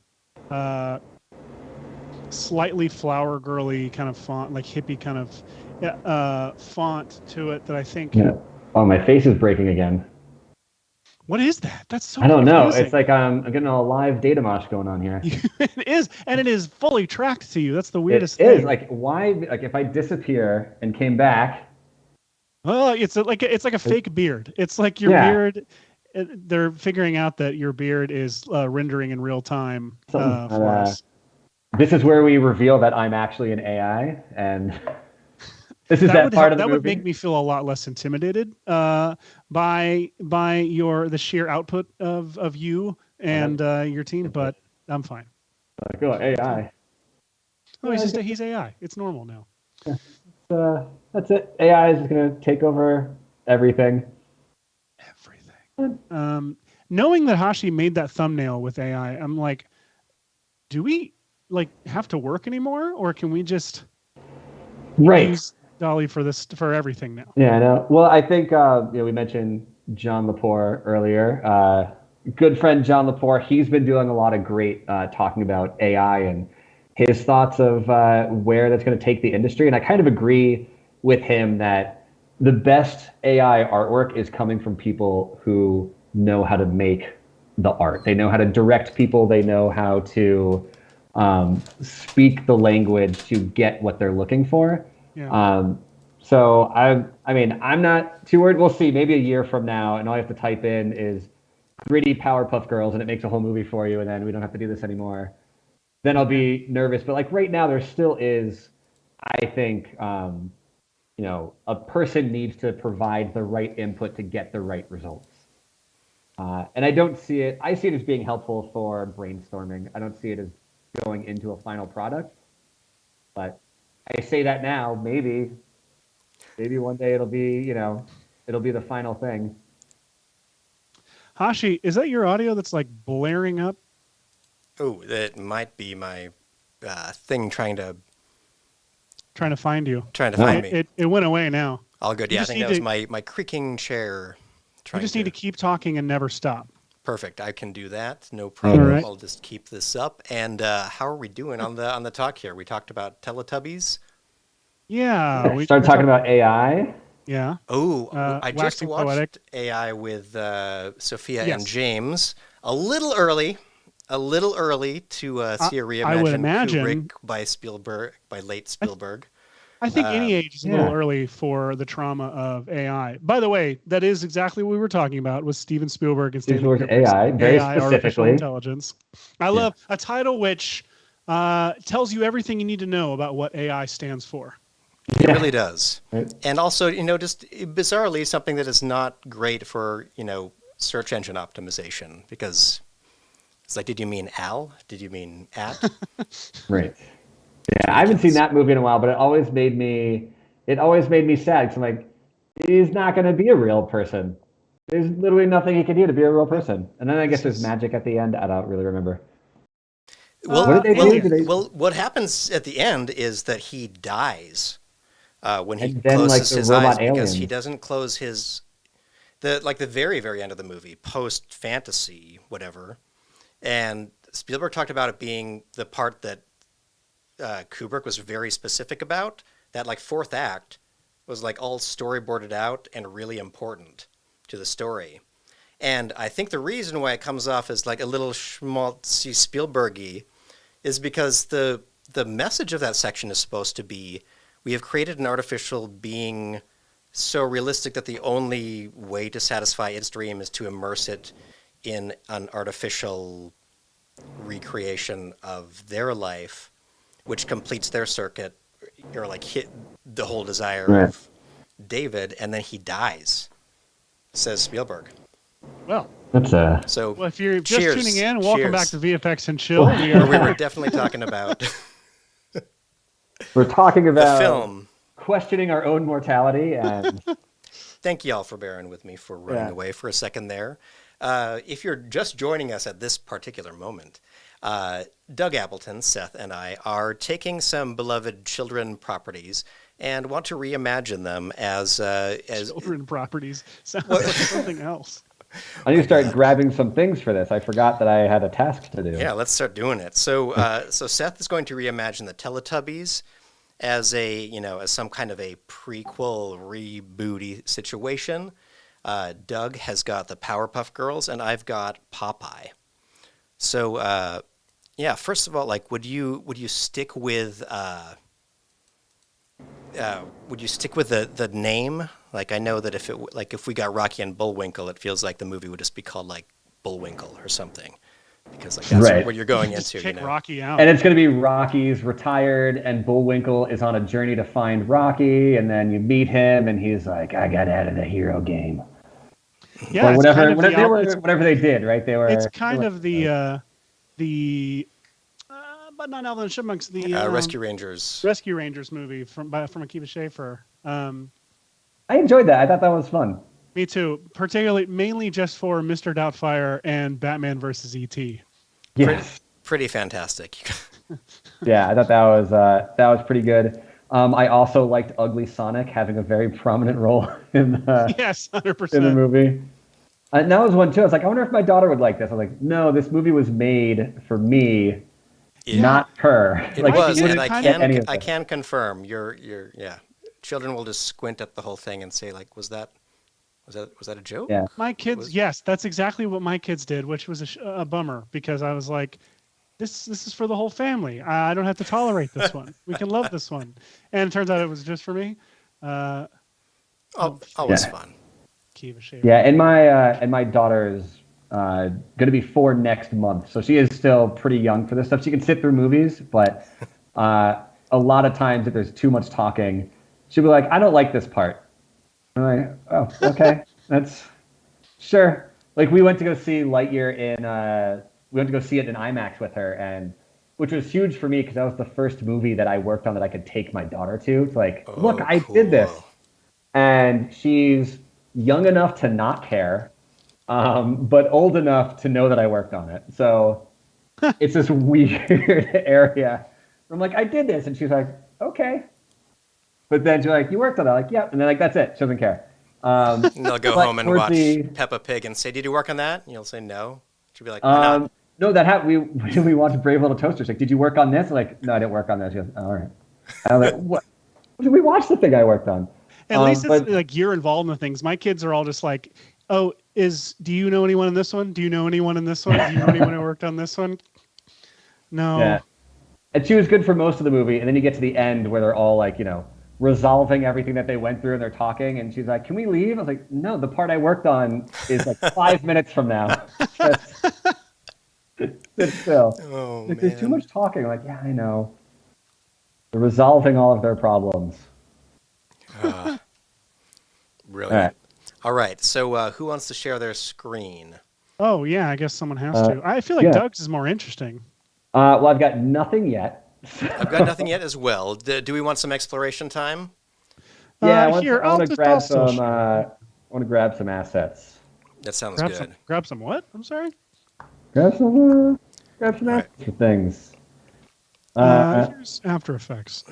slightly flower girly kind of font, like hippie kind of font to it that I think. Yeah. Oh, my face is breaking again. What is that? That's so. I don't know. confusing. It's like I'm getting a live data mosh going on here. It is, and it is fully tracked to you. That's the weirdest thing. It is like why? Like if I disappear and came back. Well, it's like a fake beard. It's like your beard. They're figuring out that your beard is rendering in real time for us. This is where we reveal that I'm actually an AI, and this is that part of the movie. That would make me feel a lot less intimidated by the sheer output of you and your team, but I'm fine. Go AI. Oh, he's AI. It's normal now. That's it. AI is going to take over everything. Knowing that Hashi made that thumbnail with AI, I'm like, do we have to work anymore, or can we just use Dolly for everything now? Yeah, I know. Well, I think we mentioned John Lepore earlier. Good friend John Lepore, he's been doing a lot of great talking about AI and his thoughts of where that's going to take the industry. And I kind of agree with him that the best AI artwork is coming from people who know how to make the art. They know how to direct people. They know how to speak the language to get what they're looking for. Yeah. So I mean, I'm not too worried. We'll see. Maybe a year from now, and all you have to type in is gritty Powerpuff Girls, and it makes a whole movie for you, and then we don't have to do this anymore. Then I'll be nervous. But like right now, there still is, I think, a person needs to provide the right input to get the right results. And I don't see it. I see it as being helpful for brainstorming. I don't see it as going into a final product. But I say that now. Maybe one day it'll be the final thing. Hashi, is that your audio that's like blaring up? Oh, that might be my thing trying to find you. Trying to find me. It went away now. All good. Yeah, I think that was my creaking chair. You just need to keep talking and never stop. Perfect. I can do that. No problem. Right. I'll just keep this up. And how are we doing on the talk here? We talked about Teletubbies. Yeah. We started talking about AI. Yeah. Oh, I just watched poetic. AI with Sophia and James. A little early to see a reimagined Kubrick by late Spielberg. I think any age is a little early for the trauma of AI. By the way, that is exactly what we were talking about with Steven Spielberg and Stanley Kubrick's AI, very AI, specifically. artificial intelligence. I love a title which tells you everything you need to know about what AI stands for. It really does. Right. And also, just bizarrely, something that is not great for, search engine optimization, because it's like, did you mean Al? Did you mean at? Right. Yeah, I haven't seen that movie in a while, but it always made me sad, because I'm like, he's not going to be a real person. There's literally nothing he can do to be a real person. And then I guess there's magic at the end. I don't really remember. Well, what did they do? Well, what happens at the end is that he dies when he closes his eyes, because he doesn't close the very, very end of the movie, post fantasy, whatever. And Spielberg talked about it being the part that Kubrick was very specific about. That fourth act was all storyboarded out and really important to the story. And I think the reason why it comes off as a little schmaltzy Spielberg-y is because the message of that section is supposed to be, we have created an artificial being so realistic that the only way to satisfy its dream is to immerse it in an artificial recreation of their life, which completes their circuit, or hit the whole desire of David, and then he dies, says Spielberg. Well, that's so. Well, if you're just tuning in, welcome back to VFX and Chill. We were definitely talking about. We're talking about the film, questioning our own mortality, and thank you all for bearing with me for running away for a second there. If you're just joining us at this particular moment, Doug Appleton, Seth, and I are taking some beloved children properties and want to reimagine them as children properties. Sounds like something else. I need to start grabbing some things for this. I forgot that I had a task to do. Yeah, let's start doing it. So, so Seth is going to reimagine the Teletubbies as as some kind of a prequel rebooty situation. Doug has got the Powerpuff Girls, and I've got Popeye. So, first of all, would you stick with the name? I know that if we got Rocky and Bullwinkle, it feels like the movie would just be called Bullwinkle or something, because that's what you're going into. Kick Rocky out, and it's going to be Rocky's retired, and Bullwinkle is on a journey to find Rocky, and then you meet him, and he's like, "I got out of the hero game." Yeah, or whatever they did, right? They were. It's kind of the but not Alvin and Chipmunks, the Rescue Rangers. Rescue Rangers movie from Akiva Schaffer. I enjoyed that. I thought that was fun. Me too. Mainly just for Mr. Doubtfire and Batman versus E.T. Yes. Pretty fantastic. Yeah, I thought that was pretty good. I also liked Ugly Sonic having a very prominent role in yes, 100%. in the movie. And that was one too. I was like, I wonder if my daughter would like this. I was like, no, this movie was made for me, not her. It was, and I can confirm. Your children will just squint at the whole thing and say, was that a joke? Yeah. My kids, yes, that's exactly what my kids did, which was a bummer, because I was like, this is for the whole family. I don't have to tolerate this one. We can love this one. And it turns out it was just for me. Always fun. Yeah, and my daughter's going to be 4 next month, so she is still pretty young for this stuff. She can sit through movies, but a lot of times if there's too much talking, she'll be like, I don't like this part. I'm like, oh, okay, that's sure. We went to go see Lightyear we went to go see it in IMAX with her, and which was huge for me because that was the first movie that I worked on that I could take my daughter to. It's look, I did this, and she's young enough to not care, but old enough to know that I worked on it. So it's this weird area. I'm like, I did this, and she's like, okay. But then she's like, you worked on that? Like, yep. And then that's it. She doesn't care. And they'll go home and watch Peppa Pig and say, did you work on that? And you'll say no. She'll be like, why not? No, that happened. We watched Brave Little Toaster. She's like, did you work on this? I'm like, no, I didn't work on that. She goes, oh, all right. And I'm like, what? We watched the thing I worked on. At least it's you're involved in the things. My kids are all just like, oh, do you know anyone in this one? Do you know anyone in this one? Do you know anyone who worked on this one? No. Yeah. And she was good for most of the movie. And then you get to the end where they're all resolving everything that they went through, and they're talking, and she's like, can we leave? I was like, no, the part I worked on is 5 minutes from now. Sit still. Oh, Like, man. there's too much talking. Like, yeah, I know. They're resolving all of their problems. Brilliant. All right. So who wants to share their screen? Oh yeah, I guess someone has to. I feel like yeah. Doug's is more interesting. Well, I've got nothing yet. I've got nothing yet as well. Do we want some exploration time? Yeah, Here, I want to grab still some. share. I want to grab some assets. That sounds good. Grab some what? I'm sorry. Grab some All right. assets for things. Here's After Effects.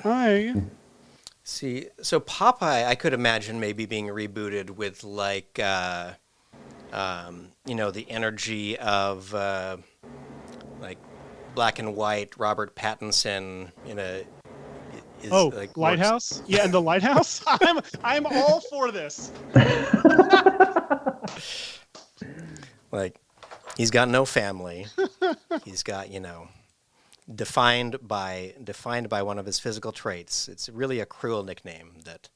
See, so Popeye, I could imagine maybe being rebooted with like, the energy of like black and white Robert Pattinson in a. Like Lighthouse? Yeah, and the Lighthouse. I'm all for this. Like, he's got no family. He's got, defined by one of his physical traits. It's really a cruel nickname that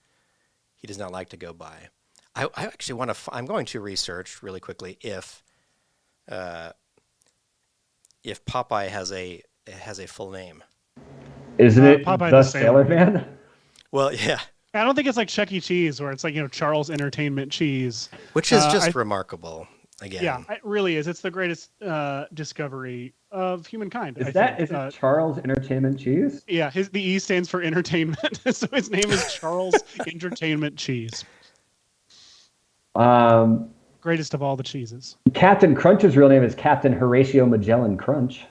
he does not like to go by. I actually want to. I'm going to research really quickly if Popeye has a full name. Isn't it Popeye the the Sailor Man? Well, yeah. I don't think it's like Chuck E. Cheese, where it's like Charles Entertainment Cheese, Which is just remarkable. Again. Yeah, it really is. It's the greatest discovery of humankind. Is it Charles Entertainment Cheese? Yeah, the E stands for entertainment, so his name is Charles Entertainment Cheese. Greatest of all the cheeses. Captain Crunch's real name is Captain Horatio Magellan Crunch.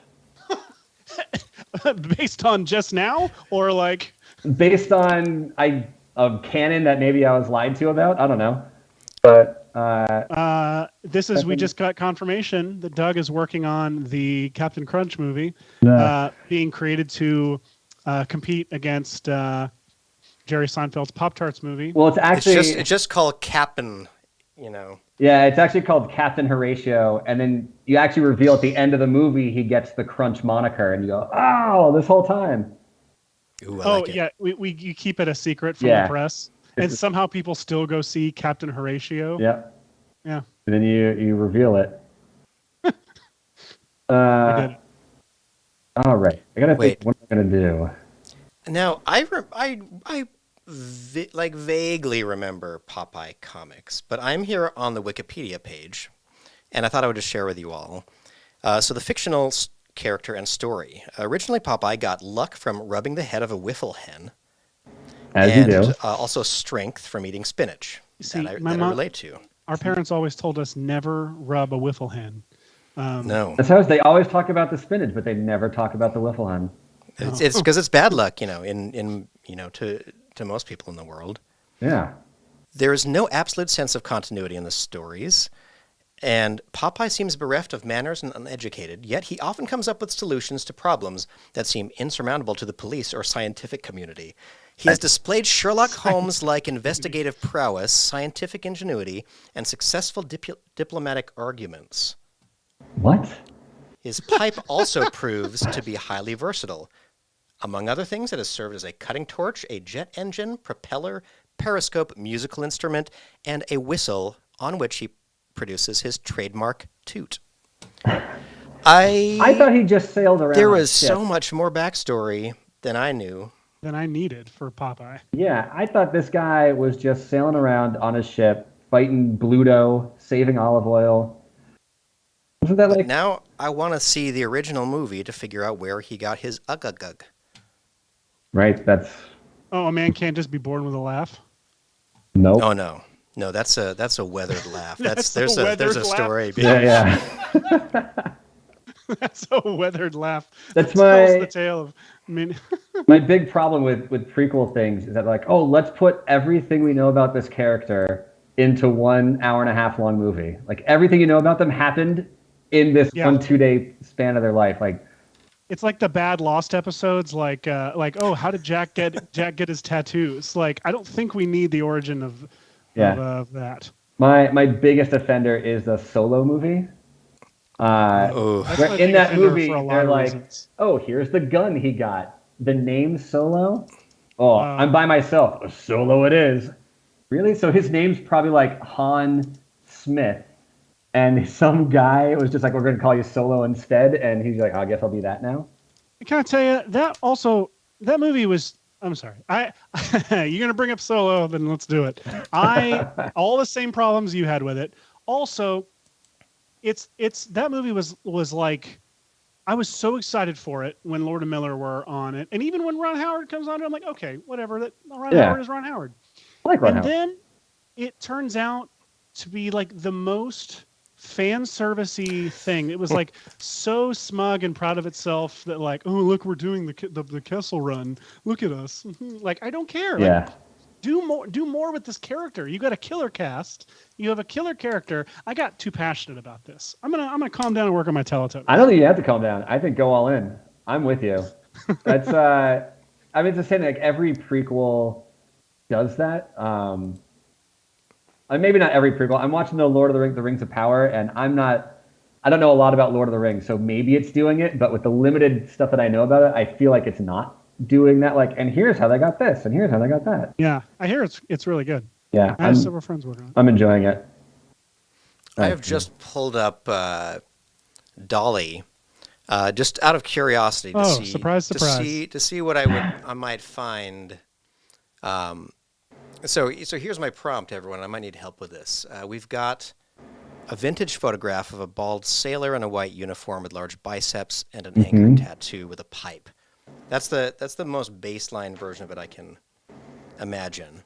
Based on just now, or like based on a canon that maybe I was lied to about? I don't know, but. We just got confirmation that Doug is working on the Captain Crunch movie, being created to compete against Jerry Seinfeld's Pop-Tarts movie. Well, it's just called Captain, Yeah, it's actually called Captain Horatio, and then you actually reveal at the end of the movie he gets the Crunch moniker, and you go, "Oh, this whole time." Ooh, I like it. Yeah, you keep it a secret from the press. And somehow people still go see Captain Horatio. Yep. Yeah. And then you reveal it. We did it. All right. I gotta think. What am I gonna do? Now I vaguely remember Popeye comics, but I'm here on the Wikipedia page, and I thought I would just share with you all. So the fictional character and story. Originally, Popeye got luck from rubbing the head of a wiffle hen. As you do. Also strength from eating spinach. See, that I relate to. Our parents always told us never rub a wiffle hen. No. That's how they always talk about the spinach, but they never talk about the wiffle hen. It's because it's bad luck, in to most people in the world. Yeah. There is no absolute sense of continuity in the stories, and Popeye seems bereft of manners and uneducated, yet he often comes up with solutions to problems that seem insurmountable to the police or scientific community. He has displayed Sherlock Holmes-like investigative prowess, scientific ingenuity, and successful diplomatic arguments. What? His pipe also proves to be highly versatile. Among other things, it has served as a cutting torch, a jet engine, propeller, periscope, musical instrument, and a whistle on which he produces his trademark toot. I thought he just sailed around. There was so much more backstory than I knew. Than I needed for Popeye. Yeah, I thought this guy was just sailing around on his ship, fighting Bluto, saving olive oil. Wasn't that like... Now I want to see the original movie to figure out where he got his ugg. Right, that's... Oh, a man can't just be born with a laugh? Nope. Oh, no. No, that's a weathered laugh. There's a story. Yeah. That's a weathered laugh. That's tells the tale of... my big problem with prequel things is that let's put everything we know about this character into 1 hour-and-a-half long movie. Like everything you know about them happened in this 1-2 day span of their life. Like it's like the bad Lost episodes. How did Jack get his tattoos? Like I don't think we need the origin of that. My biggest offender is the Solo movie. In that movie, they're like, "Oh, here's the gun he got. The name Solo. Oh, I'm by myself. Solo it is. Really? So his name's probably like Han Smith, and some guy was just like, "We're going to call you Solo instead," and he's like, "I guess I'll be that now." Can I tell you that movie was? I'm sorry. You're gonna bring up Solo, then let's do it. All the same problems you had with it. Also, it's that movie was like, I was so excited for it when Lord and Miller were on it, and even when Ron Howard comes on it, I'm like, okay, whatever. That Howard is Ron Howard. I like Ron and Howard. Then it turns out to be like the most fan servicey thing. It was like so smug and proud of itself that like, oh look, we're doing the Kessel Run. Look at us. Like, I don't care. Yeah. Like, do more with this character. You got a killer cast. You have a killer character. I got too passionate about this. I'm gonna calm down and work on my Teletubbies. I don't think you have to calm down. I think go all in. I'm with you. That's I mean, it's the same. Like every prequel does that. Maybe not every prequel. I'm watching the Lord of the Rings, the Rings of Power, and I don't know a lot about Lord of the Rings, so maybe it's doing it, but with the limited stuff that I know about it, I feel like it's not doing that. Like, and here's how they got this, and here's how they got that. Yeah, I hear it's really good. Yeah, I have several friends working on it. I'm enjoying it. I have just pulled up Dolly, just out of curiosity to see. Surprise! To see what I might find. So here's my prompt, everyone. I might need help with this. We've got a vintage photograph of a bald sailor in a white uniform with large biceps and an anchor tattoo with a pipe. That's the most baseline version of it I can imagine.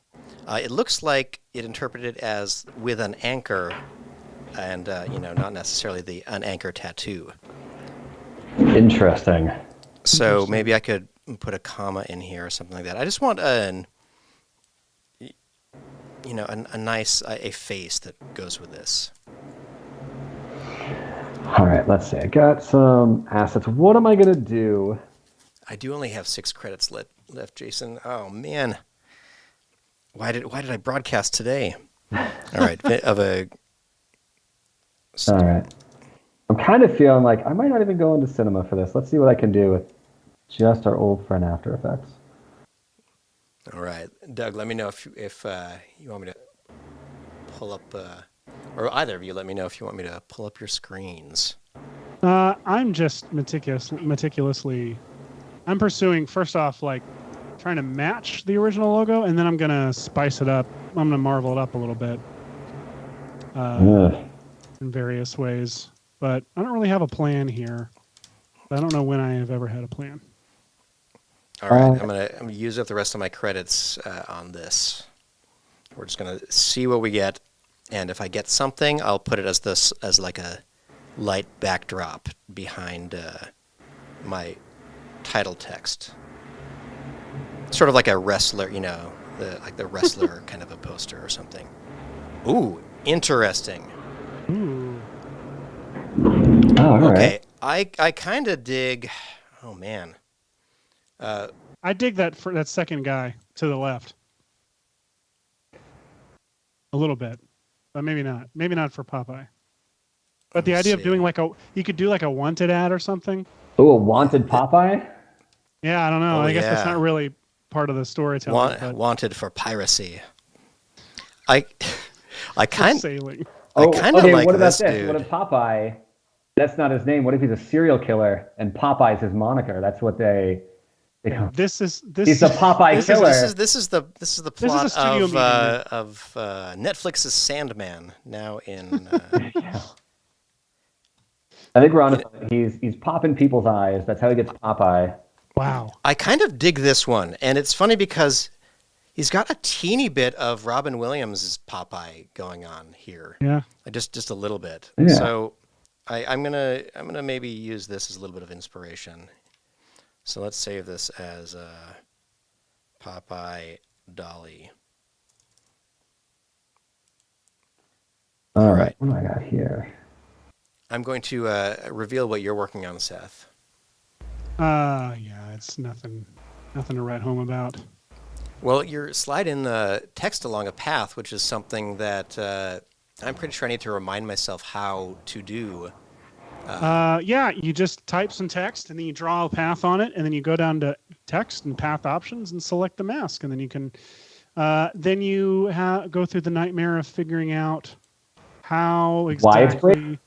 It looks like it interpreted as with an anchor, and not necessarily an anchor tattoo. Interesting. So maybe I could put a comma in here or something like that. I just want a nice face that goes with this. All right, let's see. I got some assets. What am I gonna do? I do only have 6 credits left, Jason. Oh man, why did I broadcast today? All right, All right. I'm kind of feeling like I might not even go into cinema for this. Let's see what I can do with just our old friend After Effects. All right, Doug, let me know if you want me to pull up, or either of you, let me know if you want me to pull up your screens. I'm just meticulously. I'm pursuing, first off, like trying to match the original logo, and then I'm gonna spice it up. I'm gonna marvel it up a little bit in various ways. But I don't really have a plan here. I don't know when I have ever had a plan. All right, I'm gonna use up the rest of my credits on this. We're just gonna see what we get, and if I get something, I'll put it as like a light backdrop behind my title text. Sort of like a wrestler, like the wrestler kind of a poster or something. Ooh, interesting. Ooh. Oh, all okay, right. I kind of dig. Oh man. I dig that for that second guy to the left. A little bit, but maybe not. Maybe not for Popeye. But the idea of doing you could do like a wanted ad or something. Oh, a wanted Popeye? Yeah, I don't know. I guess that's not really part of the storytelling. Wanted for piracy. I kind sailing. I kind of like what about this this? dude. What if Popeye? That's not his name. What if he's a serial killer and Popeye's his moniker? That's what they. This is He's the Popeye killer. This is the plot of Netflix's Sandman now in. Yeah. I think we're on. He's popping people's eyes. That's how he gets Popeye. Wow. I kind of dig this one, and it's funny because he's got a teeny bit of Robin Williams' Popeye going on here. Yeah. Just a little bit. Yeah. So I'm gonna maybe use this as a little bit of inspiration. So let's save this as Popeye Dolly. All right. What do I got here? I'm going to reveal what you're working on, Seth. Yeah, it's nothing to write home about. Well, you're sliding the text along a path, which is something that I'm pretty sure I need to remind myself how to do. Yeah, you just type some text and then you draw a path on it, and then you go down to text and path options and select the mask, and then you can go through the nightmare of figuring out how Why it's great?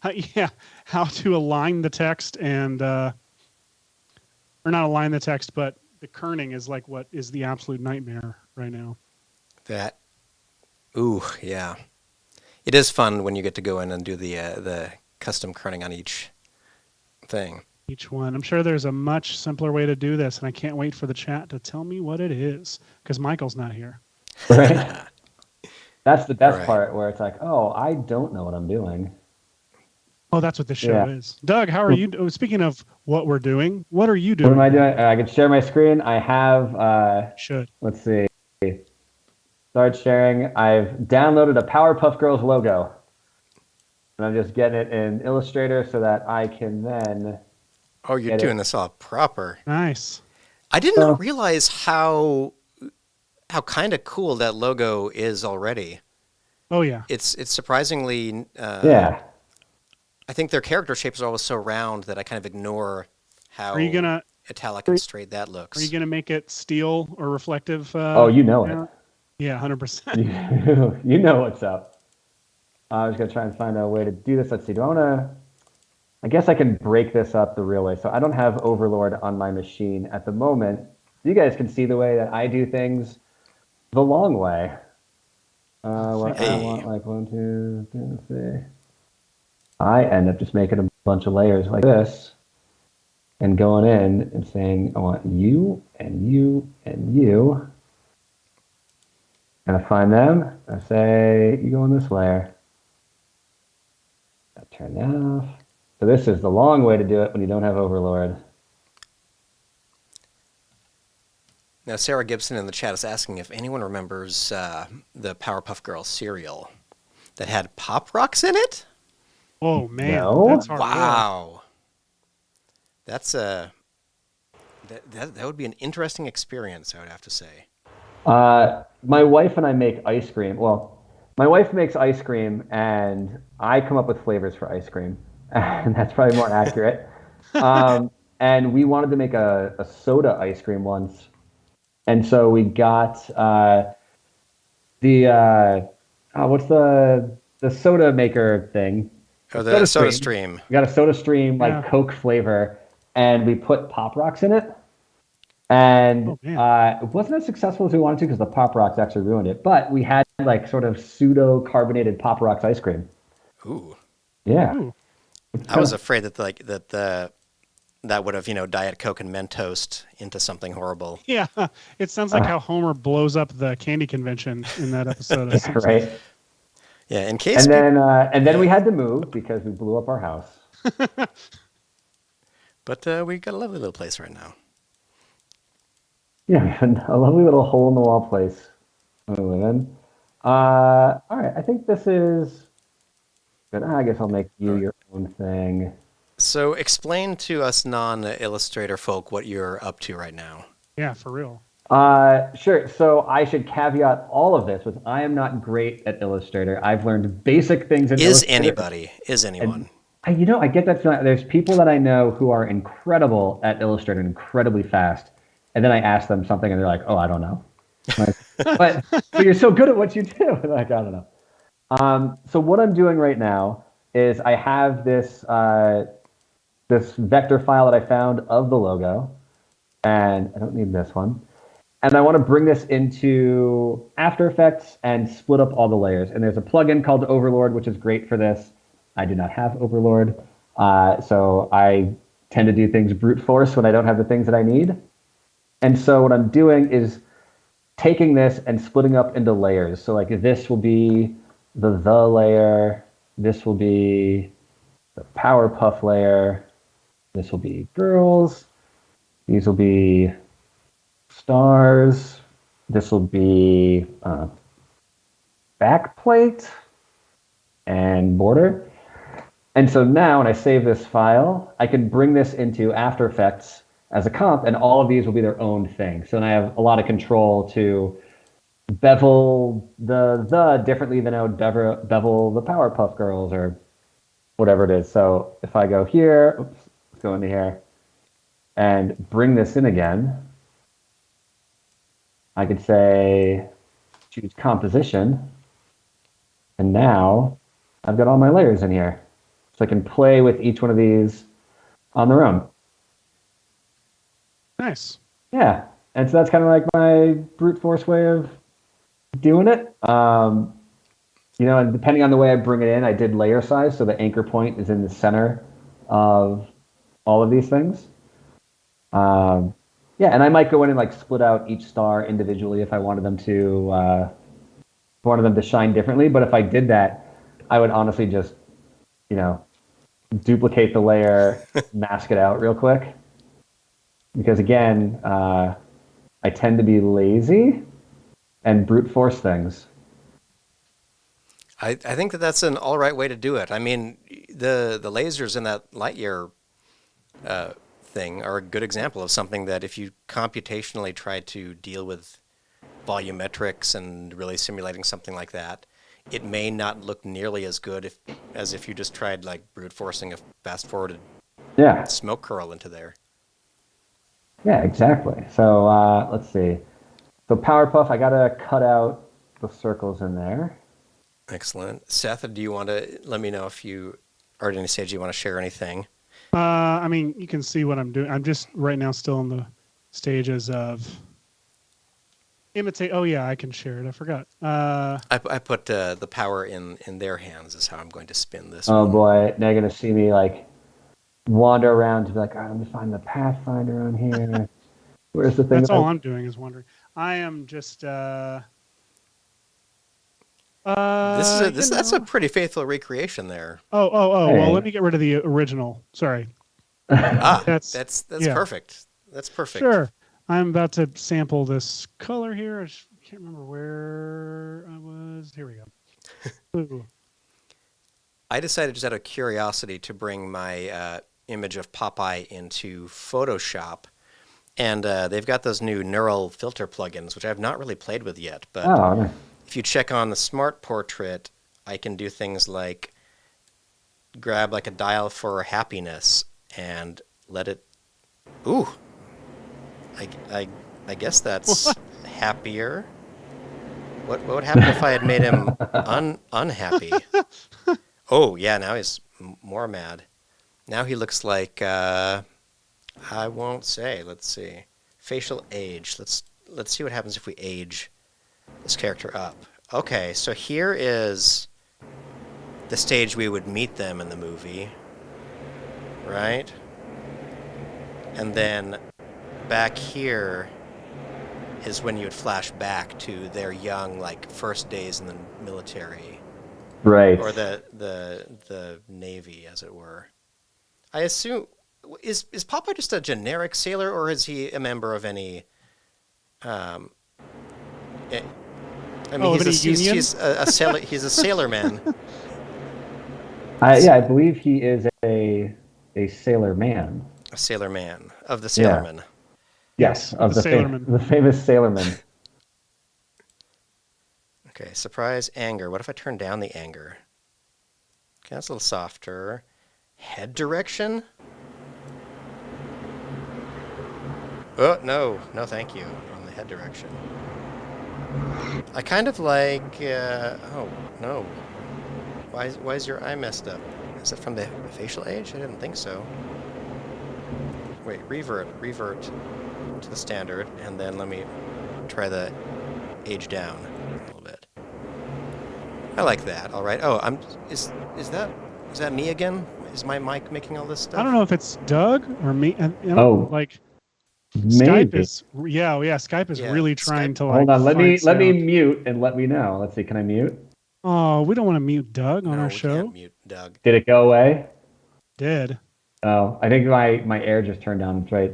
exactly, how to align the text and, or not align the text, but the kerning is like what is the absolute nightmare right now. Yeah. It is fun when you get to go in and do the custom kerning on each thing. Each one. I'm sure there's a much simpler way to do this, and I can't wait for the chat to tell me what it is, because Michael's not here. Right? That's the best Right. part, where it's like, oh, I don't know what I'm doing. Oh, that's what this show is. Doug, how are you? Speaking of what we're doing, what are you doing? What am I doing? I can share my screen. I have, should. Let's see. Start sharing. I've downloaded a Powerpuff Girls logo. And I'm just getting it in Illustrator so that I can then... Oh, you're doing this all proper. Nice. I didn't realize how kind of cool that logo is already. Oh, yeah. It's surprisingly... yeah. I think their character shapes are always so round that I kind of ignore how are you gonna, italic and straight that looks. Are you going to make it steel or reflective? Oh, you know it. Yeah, 100%. You know what's up. I'm just going to try and find a way to do this. Let's see. Do I want to... I guess I can break this up the real way. So I don't have Overlord on my machine at the moment. You guys can see the way that I do things the long way. I want like 1, 2, 3. I end up just making a bunch of layers like this and going in and saying, I want you and you and you. And I find them. I say, you go in this layer. I turn that off. So this is the long way to do it when you don't have Overlord. Now, Sarah Gibson in the chat is asking if anyone remembers the Powerpuff Girls cereal that had Pop Rocks in it. Oh, man. No? That's hard. Wow. That's that would be an interesting experience, I would have to say. My wife and I make ice cream. Well, my wife makes ice cream, and I come up with flavors for ice cream. And that's probably more accurate. And we wanted to make a soda ice cream once. And so we got what's the soda maker thing? Oh, the Soda Stream. We got a Soda Stream, like Coke flavor, and we put Pop Rocks in it. And it wasn't as successful as we wanted to because the Pop Rocks actually ruined it. But we had like sort of pseudo carbonated Pop Rocks ice cream. Ooh. Yeah. Ooh. I was afraid that that would have, Diet Coke and Mentos into something horrible. Yeah, it sounds like how Homer blows up the candy convention in that episode. Right. Yeah, in case. And then we had to move because we blew up our house. But we got a lovely little place right now. Yeah, we had a lovely little hole in the wall place we live in. All right, I think this is good. I guess I'll make you your own thing. So explain to us non-Illustrator folk what you're up to right now. Yeah, for real. Sure. So I should caveat all of this with I am not great at Illustrator. I've learned basic things in Illustrator. Is anyone? And, I get that feeling. There's people that I know who are incredible at Illustrator and incredibly fast. And then I ask them something and they're like, oh, I don't know. But you're so good at what you do. Like, I don't know. So what I'm doing right now is I have this this vector file that I found of the logo. And I don't need this one. And I want to bring this into After Effects and split up all the layers. And there's a plugin called Overlord, which is great for this. I do not have Overlord. So I tend to do things brute force when I don't have the things that I need. And so what I'm doing is taking this and splitting up into layers. So like this will be the layer. This will be the Powerpuff layer. This will be girls. These will be stars. This will be backplate and border. And so now when I save this file, I can bring this into After Effects as a comp, and all of these will be their own thing. So then I have a lot of control to bevel the differently than I would bevel the Powerpuff Girls or whatever it is. So if I go here, let's go into here and bring this in again, I could say choose composition, and now I've got all my layers in here. So I can play with each one of these on their own. Nice. Yeah. And so that's kind of like my brute force way of doing it. And depending on the way I bring it in, I did layer size. So the anchor point is in the center of all of these things. And I might go in and like split out each star individually if I wanted them to shine differently. But if I did that, I would honestly just, duplicate the layer, mask it out real quick. Because again, I tend to be lazy and brute force things. I think that's an all right way to do it. I mean, the lasers in that Lightyear thing are a good example of something that if you computationally try to deal with volumetrics and really simulating something like that, it may not look nearly as good as if you just tried like brute forcing a fast forwarded smoke curl into there. Yeah, exactly. So let's see. So Powerpuff, I gotta cut out the circles in there. Excellent. Seth, do you want to let me know if you are at any stage you want to share anything? I mean, you can see what I'm doing. I'm just right now still in the stages of imitate. Oh yeah, I can share it. I forgot. I put the power in their hands is how I'm going to spin this. Oh boy, now you're gonna see me like wander around to be like, all right, let me find the Pathfinder on here. Where's the thing? That's all I'm doing is wondering. I am just. That's a pretty faithful recreation there. Oh. Hey. Well, let me get rid of the original. Sorry. That's perfect. That's perfect. Sure. I'm about to sample this color here. I can't remember where I was. Here we go. I decided just out of curiosity to bring my image of Popeye into Photoshop. And they've got those new neural filter plugins, which I've not really played with yet. But if you check on the Smart Portrait, I can do things like grab like a dial for happiness and let it... Ooh! I guess that's happier. What would happen if I had made him unhappy? Oh, yeah, now he's more mad. Now he looks like... I won't say. Let's see. Facial age. Let's see what happens if we age this character up. Okay, so here is the stage we would meet them in the movie, right? And then back here is when you would flash back to their young, like, first days in the military. Right. Or the Navy, as it were. I assume... Is Popeye just a generic sailor, or is he a member of any... I mean, he's a sailor. He's a sailorman. I believe he is a sailor man. A sailor man of the sailorman. Yeah. Yes, of the famous sailorman. Okay, surprise, anger. What if I turn down the anger? Okay, that's a little softer. Head direction? Oh, no, thank you. On the head direction. I kind of like, oh, no. Why is your eye messed up? Is it from the facial age? I didn't think so. Wait, revert to the standard, and then let me try the age down a little bit. I like that, all right. Oh, is that me again? Is my mic making all this stuff? I don't know if it's Doug or me. Maybe. Skype is Skype is really trying to like. Hold on, let me mute and let me know. Let's see, can I mute? Oh, we don't want to mute Doug on our show. Can't mute Doug. Did it go away? Did. Oh, I think my air just turned down. It's right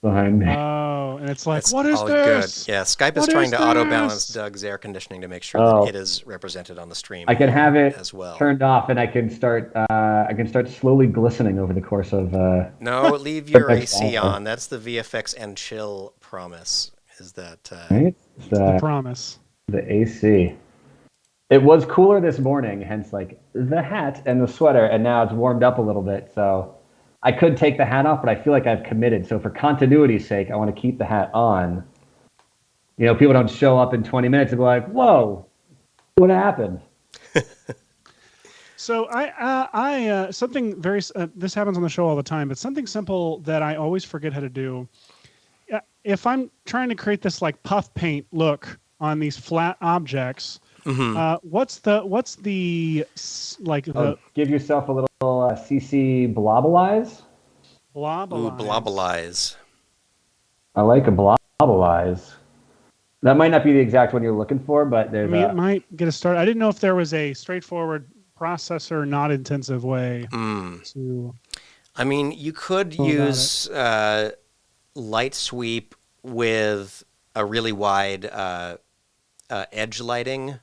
behind me. Oh, and it's like, what is all this? Good. Yeah, Skype is trying to auto balance Doug's air conditioning to make sure that it is represented on the stream. I can have it as well turned off, and I can start slowly glistening over the course of. No, leave your AC on. That's the VFX and chill promise. Is that right? The promise? The AC. It was cooler this morning, hence like the hat and the sweater, and now it's warmed up a little bit. So I could take the hat off, but I feel like I've committed. So for continuity's sake, I want to keep the hat on. You know, people don't show up in 20 minutes and be like, "Whoa, what happened?" So something very this happens on the show all the time, but something simple that I always forget how to do. If I'm trying to create this like puff paint look on these flat objects, what's the like the give yourself a little CC blobalize. Ooh, blobalize. I like a blobalize. That might not be the exact one you're looking for, but there's it might get us started. I didn't know if there was a straightforward processor, not intensive way to. I mean, you could use light sweep with a really wide edge lighting.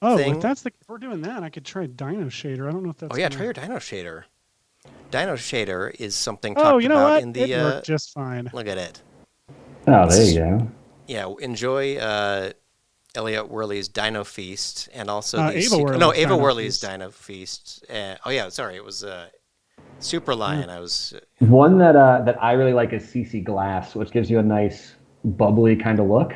Thing. If we're doing that, I could try Dino Shader. I don't know if that's. Oh yeah, try your Dino Shader. Dino Shader is something talked about what? in the. It worked just fine. Look at it. Oh, there you go. Yeah, enjoy Elliot Worley's Dino Feast and also Ava Worley's Dino Feast. It was Superlion. I was one that I really like is CC Glass, which gives you a nice bubbly kind of look.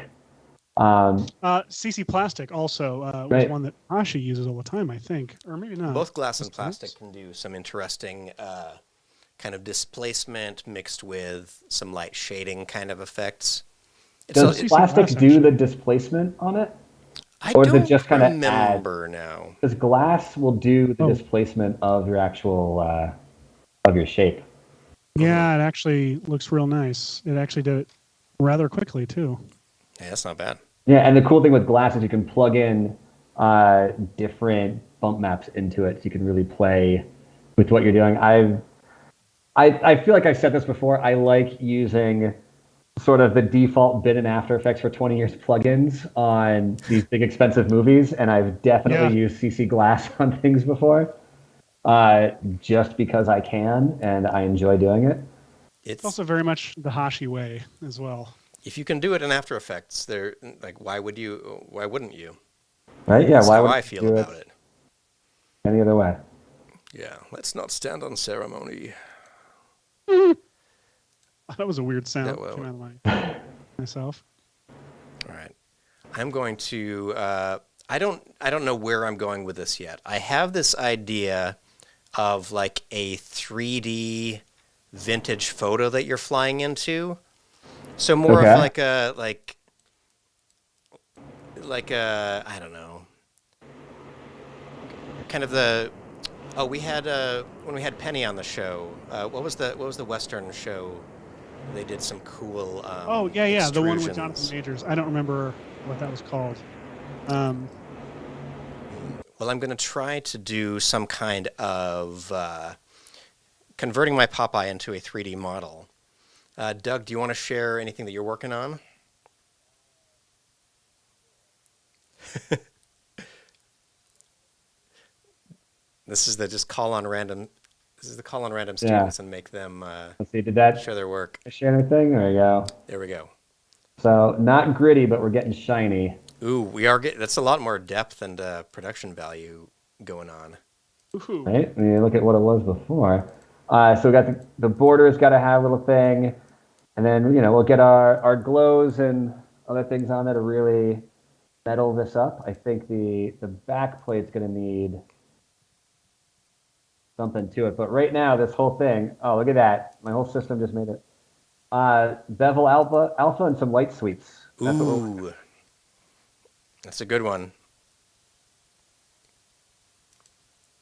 CC Plastic also was one that Hashi uses all the time, I think, or maybe not. Both glass and plastic can do some interesting kind of displacement mixed with some light shading kind of effects. Does plastic do the displacement on it? Or is it just kind of remember now? Because glass will do the displacement of your actual of your shape. Yeah, it actually looks real nice. It actually did it rather quickly too. Yeah, that's not bad. Yeah, and the cool thing with glass is you can plug in different bump maps into it, so you can really play with what you're doing. I feel like I've said this before. I like using sort of the default bin in After Effects for 20 years plugins on these big expensive movies, and I've definitely used CC Glass on things before, just because I can and I enjoy doing it. It's also very much the Hashi way as well. If you can do it in After Effects, why wouldn't you? Right? Yeah. That's why how would I feel about it. Any other way? Yeah. Let's not stand on ceremony. That was a weird sound. Came out of myself. All right. I'm going to. I don't know where I'm going with this yet. I have this idea of like a 3D vintage photo that you're flying into. So more of like a I don't know. Kind of the we had when we had Penny on the show. What was the Western show? They did some cool. The one with Jonathan Majors. I don't remember what that was called. Well, I'm going to try to do some kind of converting my Popeye into a 3D model. Doug, do you want to share anything that you're working on? This is the call on random students and make them Let's see, did that share their work. Share anything? There we go. There we go. So not gritty, but we're getting shiny. Ooh, we are getting. That's a lot more depth and production value going on. Ooh. Right? I mean, look at what it was before. So we got the border's got to have a little thing, and then we'll get our glows and other things on there to really metal this up. I think the back plate's going to need something to it, but right now this whole thing. Oh, look at that! My whole system just made it. Bevel alpha, and some light sweeps. Ooh, that's a good one.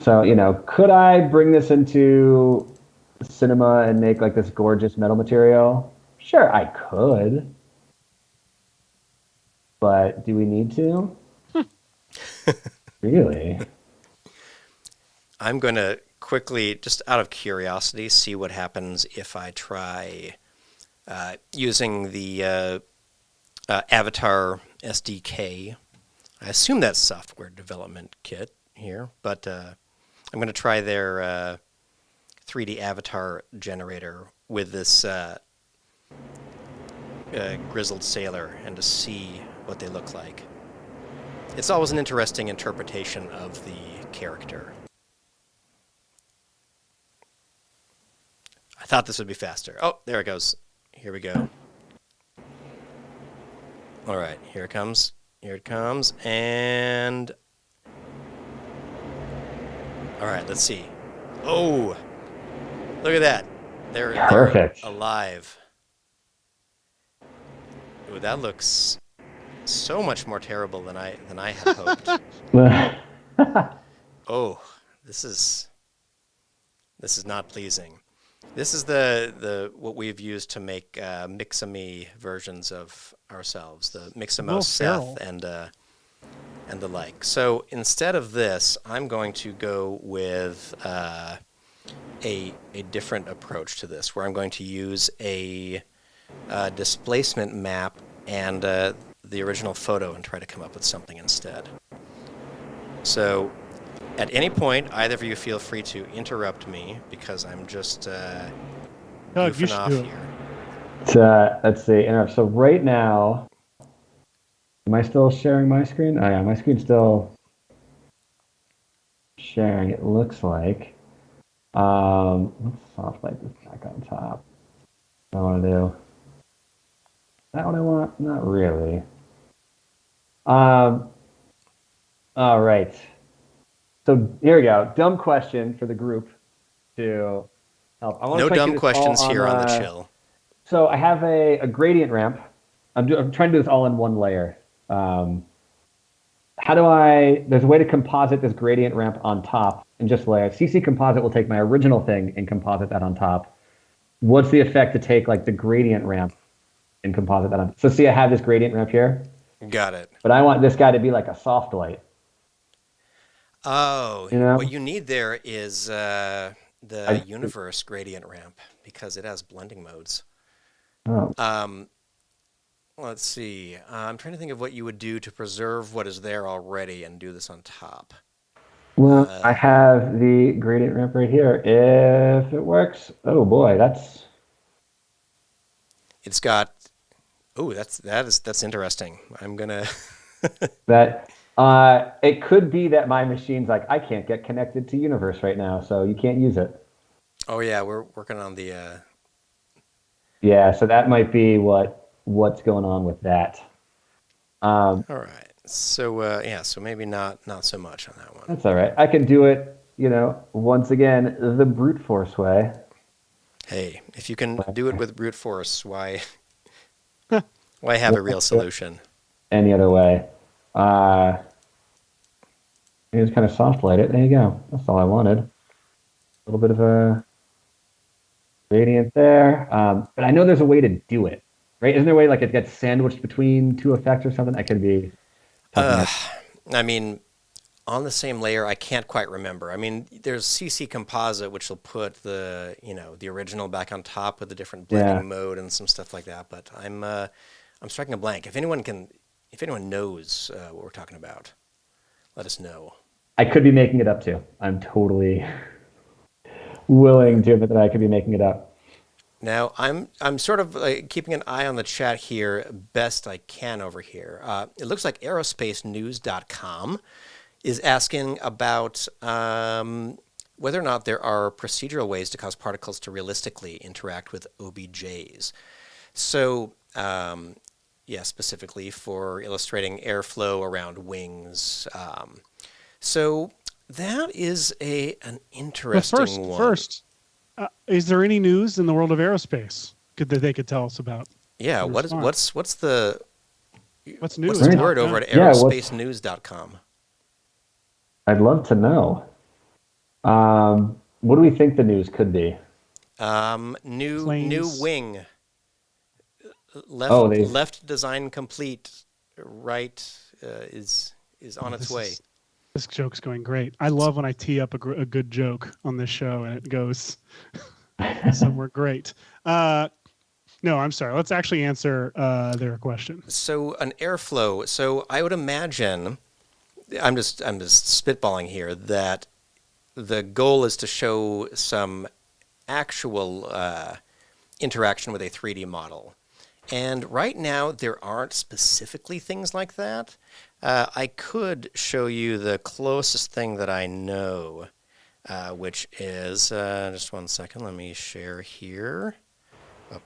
So could I bring this into cinema and make like this gorgeous metal material? Sure, I could. But do we need to? Really? I'm going to quickly, just out of curiosity, see what happens if I try using the Avatar SDK. I assume that's software development kit here, but I'm going to try their 3D avatar generator with this grizzled sailor and to see what they look like. It's always an interesting interpretation of the character. I thought this would be faster. Oh, there it goes. Here we go. All right, here it comes. Here it comes, and All right, let's see. Oh, look at that. They're Perfect. alive. Ooh, that looks so much more terrible than I had hoped. Oh, this is not pleasing. This is the what we've used to make Mixamy versions of ourselves, the Mixamo Seth and the like. So instead of this, I'm going to go with a different approach to this, where I'm going to use a displacement map and the original photo and try to come up with something instead. So at any point, either of you feel free to interrupt me, because I'm just goofing off here. Let's see. Interrupt. So right now, am I still sharing my screen? Oh yeah, my screen's still sharing. It looks like. Let's soft light this back on top. What I want to do. Is that what I want? Not really. All right. So here we go. Dumb question for the group to help. No dumb questions here on the chill. So I have a gradient ramp. I'm trying to do this all in one layer. How do there's a way to composite this gradient ramp on top and just layer. CC Composite will take my original thing and composite that on top. What's the effect to take like the gradient ramp and composite that on? So see, I have this gradient ramp here. Got it. But I want this guy to be like a soft light. Oh, you know? What you need there is the universe gradient ramp, because it has blending modes. Oh. Let's see. I'm trying to think of what you would do to preserve what is there already and do this on top. Well, I have the gradient ramp right here. If it works, oh boy, that's. It's got. Oh, that's interesting. I'm gonna. That it could be that my machine's like, I can't get connected to Universe right now, so you can't use it. Oh yeah, we're working on the. Yeah, so that might be what's going on with that. All right. So yeah, so maybe not so much on that one. That's all right. I can do it, once again, the brute force way. Hey, if you can do it with brute force, why have a real solution? Any other way. Just kind of soft light it. There you go. That's all I wanted. A little bit of a gradient there. But I know there's a way to do it, right? Isn't there a way like it gets sandwiched between two effects or something? I could be. I mean, on the same layer, I can't quite remember. I mean, there's CC Composite, which will put the original back on top with a different blending mode and some stuff like that. But I'm striking a blank. If anyone knows what we're talking about, let us know. I could be making it up too. I'm totally willing to admit that I could be making it up. Now, I'm sort of keeping an eye on the chat here best I can over here. It looks like aerospacenews.com is asking about whether or not there are procedural ways to cause particles to realistically interact with OBJs. So, specifically for illustrating airflow around wings. So that is an interesting one. First, is there any news in the world of aerospace that they could tell us about? Yeah, what's new? What's the word over at aerospacenews.com? I'd love to know. What do we think the news could be? New wing. Left design complete. Right is on its way. This joke's going great. I love when I tee up a good joke on this show and it goes somewhere great. No, I'm sorry. Let's actually answer their question. So an airflow. So I would imagine, I'm just spitballing here, that the goal is to show some actual interaction with a 3D model. And right now there aren't specifically things like that. I could show you the closest thing that I know, which is, just one second, let me share here. Wait,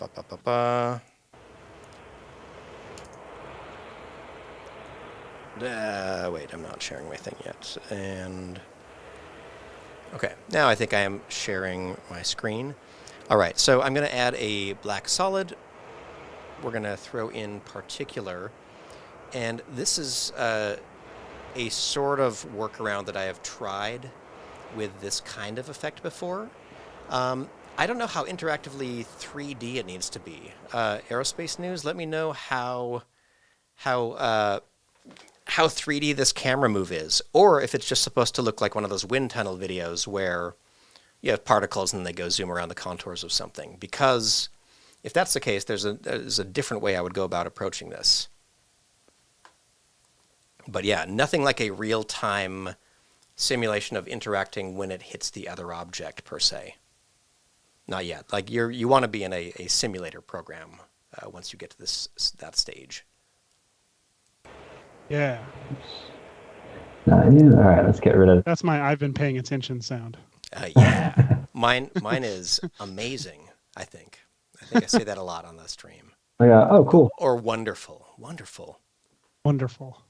I'm not sharing my thing yet. And Okay, now I think I am sharing my screen. All right, so I'm going to add a black solid. We're going to throw in particular. And this is a sort of workaround that I have tried with this kind of effect before. I don't know how interactively 3D it needs to be. Aerospace News, let me know how 3D this camera move is, or if it's just supposed to look like one of those wind tunnel videos where you have particles and they go zoom around the contours of something. Because if that's the case, there's a different way I would go about approaching this. But yeah, nothing like a real-time simulation of interacting when it hits the other object per se. Not yet. Like you want to be in a simulator program once you get to that stage. Yeah. All right, let's get rid of. That's my I've been paying attention sound. Yeah, mine is amazing. I think I say that a lot on the stream. Oh, cool. Or wonderful, wonderful, wonderful,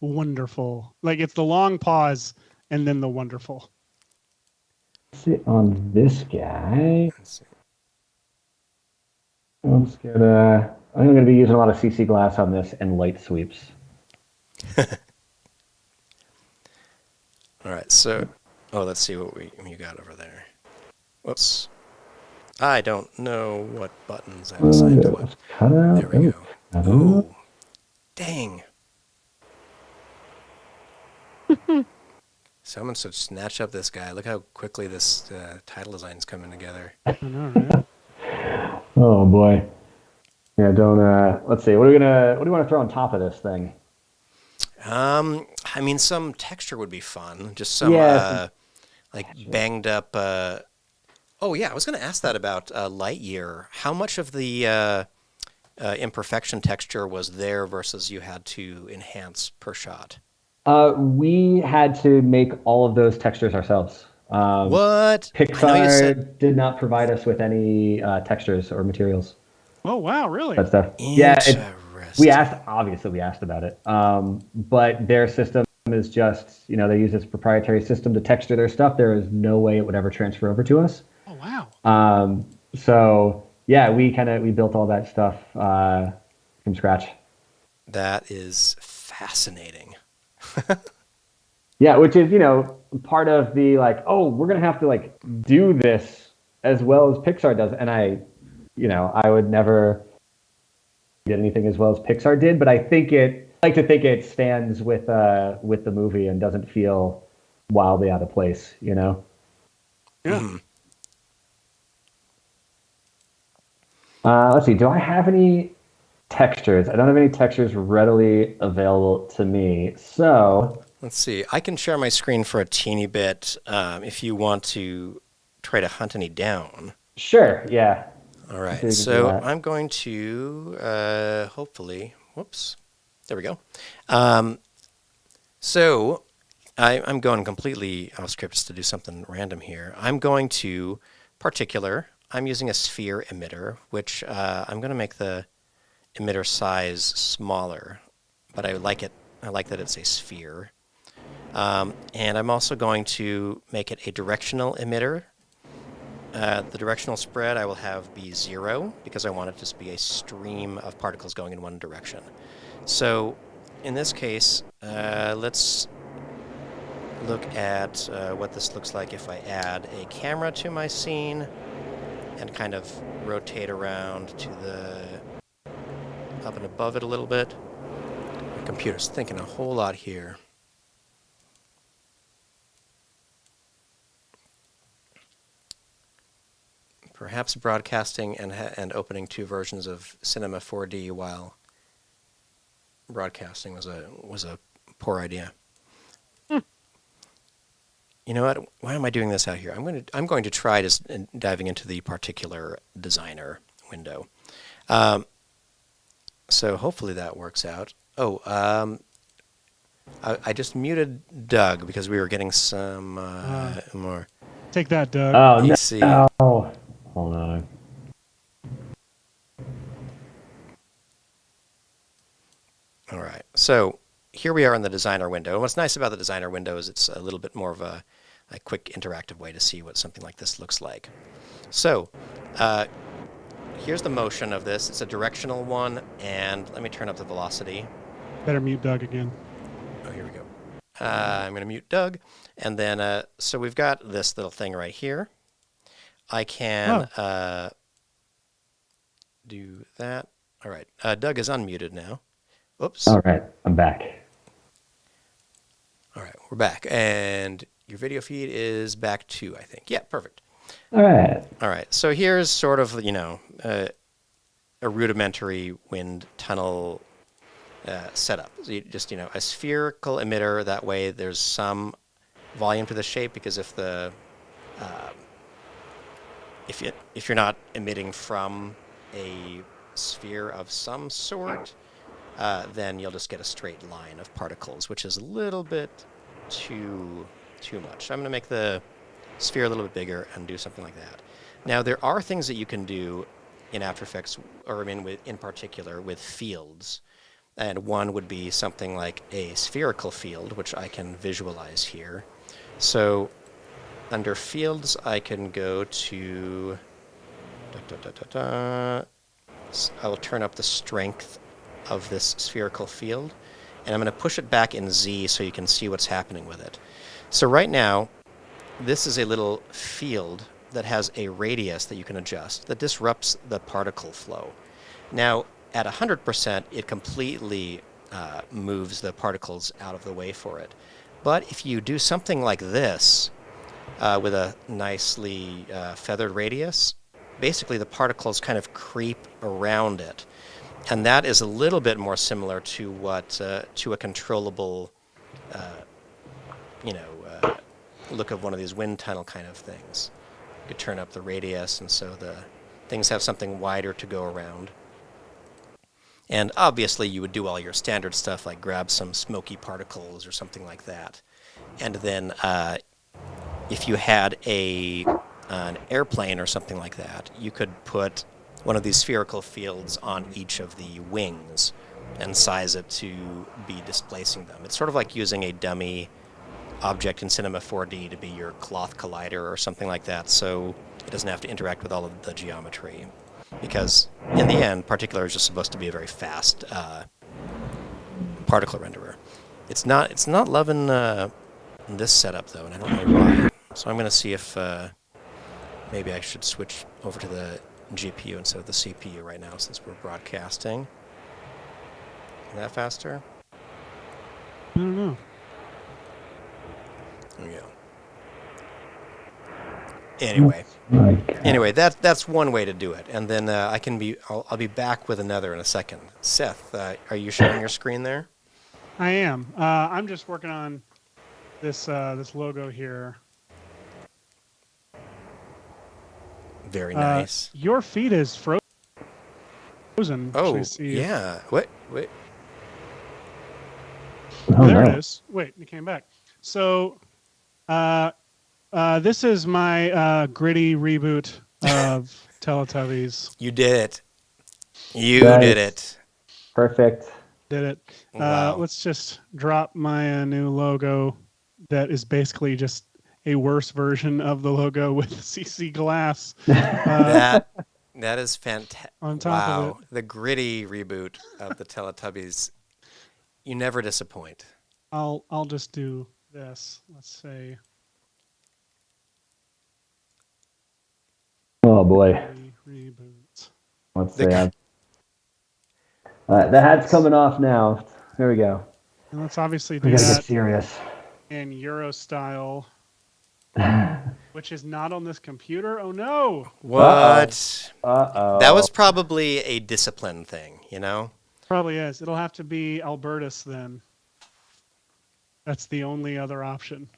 wonderful. Like it's the long pause and then the wonderful. Let's see on this guy. Let's see. Let's get. I'm going to be using a lot of CC glass on this and light sweeps. All right, so let's see what you got over there. Whoops. I don't know what buttons I've assigned to what. There we go. Ooh. Dang. Someone should snatch up this guy. Look how quickly this title design's coming together. I know, right? Oh boy. Yeah, don't let's see. What do you want to throw on top of this thing? I mean, some texture would be fun. Just some like banged up. Oh yeah, I was going to ask that about Lightyear. How much of the imperfection texture was there versus you had to enhance per shot? We had to make all of those textures ourselves. What? Pixar did not provide us with any textures or materials. Oh wow, really? That stuff. Yeah, we asked about it. But their system is just, they use this proprietary system to texture their stuff. There is no way it would ever transfer over to us. Oh wow. So yeah, we built all that stuff from scratch. That is fascinating. Yeah, which is, part of the we're going to have to do this as well as Pixar does. And I would never did anything as well as Pixar did, but I like to think it stands with the movie and doesn't feel wildly out of place, Yeah. Mm-hmm. Let's see. Do I have any textures? I don't have any textures readily available to me. So let's see. I can share my screen for a teeny bit if you want to try to hunt any down. Sure. Yeah. All right. So I'm going to hopefully. Whoops. There we go. So I'm going completely off script just to do something random here. I'm going to particular. I'm using a sphere emitter, which I'm going to make the emitter size smaller, but I like it. I like that it's a sphere. And I'm also going to make it a directional emitter. The directional spread I will have be 0 because I want it to just be a stream of particles going in one direction. So in this case, let's look at what this looks like if I add a camera to my scene and kind of rotate around to the up and above it a little bit. My computer's thinking a whole lot here. Perhaps broadcasting and opening 2 versions of Cinema 4D while broadcasting was a poor idea. You know what? Why am I doing this out here? I'm going to try just diving into the particular designer window. So hopefully that works out. Oh, I just muted Doug because we were getting some more. Take that, Doug. Oh EC. no! Hold on. All right. So here we are in the designer window. And what's nice about the designer window is it's a little bit more of a a quick interactive way to see what something like this looks like. So here's the motion of this. It's a directional one, and let me turn up the velocity. Better mute Doug again. Oh, here we go. I'm going to mute Doug. And then, so we've got this little thing right here. I can do that. All right. Doug is unmuted now. Oops. All right, I'm back. All right, we're back. And your video feed is back too, I think. Yeah, perfect. All right. All right. So here's sort of, a rudimentary wind tunnel setup. So you just, a spherical emitter. That way there's some volume to the shape, because if the if you're not emitting from a sphere of some sort, then you'll just get a straight line of particles, which is a little bit too much. So I'm going to make the sphere a little bit bigger and do something like that. Now, there are things that you can do in After Effects, or in particular with fields. And one would be something like a spherical field, which I can visualize here. So under fields, I can go to... I will turn up the strength of this spherical field, and I'm going to push it back in Z so you can see what's happening with it. So right now, this is a little field that has a radius that you can adjust that disrupts the particle flow. Now, at 100%, it completely moves the particles out of the way for it. But if you do something like this with a nicely feathered radius, basically the particles kind of creep around it. And that is a little bit more similar to what to a controllable, look of one of these wind tunnel kind of things. You could turn up the radius, and so the things have something wider to go around. And obviously, you would do all your standard stuff, like grab some smoky particles or something like that. And then, if you had an airplane or something like that, you could put one of these spherical fields on each of the wings and size it to be displacing them. It's sort of like using a dummy object in Cinema 4D to be your cloth collider or something like that, so it doesn't have to interact with all of the geometry. Because in the end, particular is just supposed to be a very fast particle renderer. It's not loving this setup though, and I don't know why. So I'm going to see if maybe I should switch over to the GPU instead of the CPU right now, since we're broadcasting. Is that faster? I don't know. There we go. Anyway, that's one way to do it, and then I'll be back with another in a second. Seth, are you showing your screen there? I am. I'm just working on this logo here. Very nice. Your feed is frozen. Oh, yeah. Wait. Oh, there it is. Wait, it came back. So, this is my gritty reboot of Teletubbies. You did it. You did it. Perfect. Did it. Wow. Let's just drop my new logo that is basically just a worse version of the logo with CC glass. That is fantastic. On top of it. The gritty reboot of the Teletubbies. You never disappoint. I'll just do this. Let's say. Oh boy. Reboot. Let's see. The hat's coming off now. There we go. And let's obviously do We gotta that get serious. in Euro style, which is not on this computer. Oh no! What? Uh-oh. That was probably a discipline thing, you know? Probably is. It'll have to be Albertus then. That's the only other option.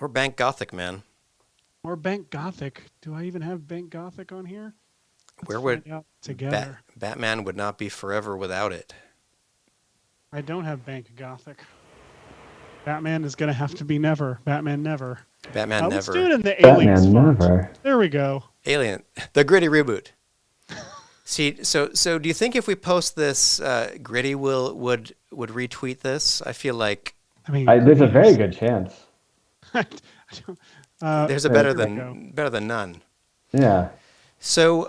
Or Bank Gothic, man. Or Bank Gothic. Do I even have Bank Gothic on here? Where would together? Batman would not be forever without it. I don't have Bank Gothic. Batman is going to have to be never. Batman never. Batman never. Let's do it in the Aliens font. Never. There we go. Alien. The gritty reboot. See, so do you think if we post this, Gritty would retweet this? I feel like... There's a very good chance. There's a better than none. Yeah. So,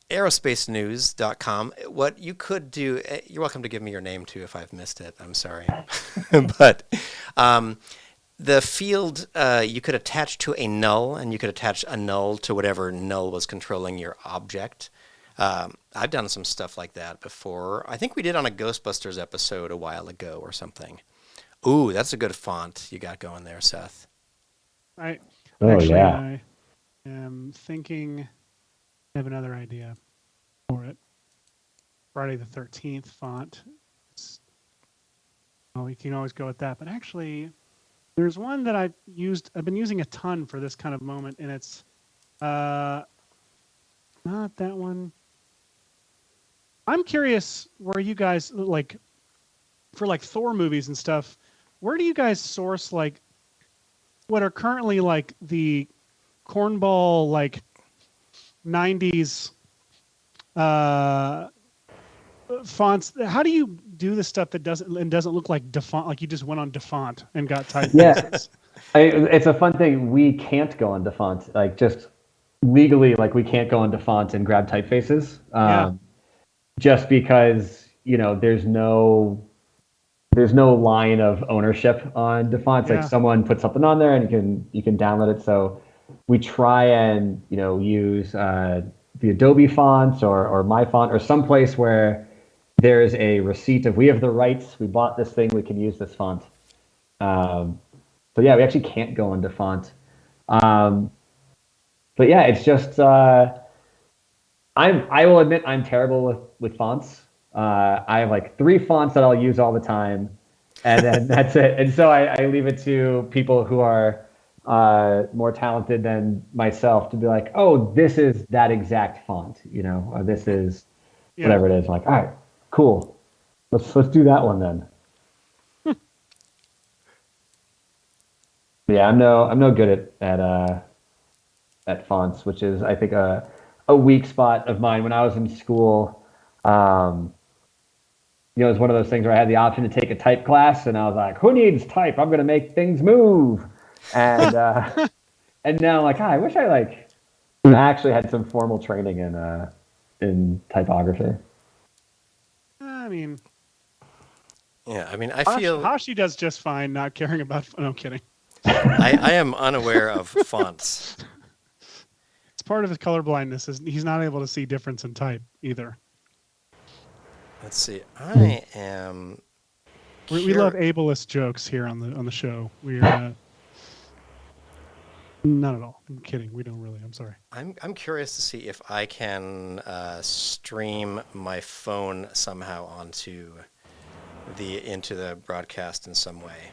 aerospacenews.com. What you could do, you're welcome to give me your name too if I've missed it. I'm sorry. But the field, you could attach to a null, and you could attach a null to whatever null was controlling your object. I've done some stuff like that before. I think we did on a Ghostbusters episode a while ago or something. Ooh, that's a good font you got going there, Seth. I am thinking I have another idea for it. Friday the 13th font. You can always go with that. But actually, there's one that I've been using a ton for this kind of moment, and it's not that one. I'm curious where you guys, like, for like Thor movies and stuff, where do you guys source like what are currently like the cornball like 90s fonts? How do you do the stuff that doesn't look like DeFont, like you just went on DeFont and got typefaces? Yeah, it's a fun thing. We can't go on DeFont, like just legally, like we can't go on DeFont and grab typefaces. Just because, there's no line of ownership on DeFont. Like someone puts something on there and you can download it. So we try and, use the Adobe fonts or my font or someplace where there's a receipt of we have the rights, we bought this thing, we can use this font. So yeah, we actually can't go on DeFont. But yeah, it's just I will admit I'm terrible with fonts. I have like 3 fonts that I'll use all the time, and then that's it. And so I leave it to people who are more talented than myself to be like, oh, this is that exact font, or this is whatever it is. I'm like, all right, cool. Let's do that one then. Yeah, I'm no good at fonts, which is I think a weak spot of mine. When I was in school, it was one of those things where I had the option to take a type class, and I was like, who needs type? I'm going to make things move. And and now I'm like, I wish I actually had some formal training in typography. I feel Hashi does just fine not caring about. No, I'm kidding. I am unaware of fonts. It's part of his color blindness. He's not able to see difference in type either. Let's see. I am. We love ableist jokes here on the show. We're not at all. I'm kidding. We don't really. I'm sorry. I'm curious to see if I can stream my phone somehow into the broadcast in some way.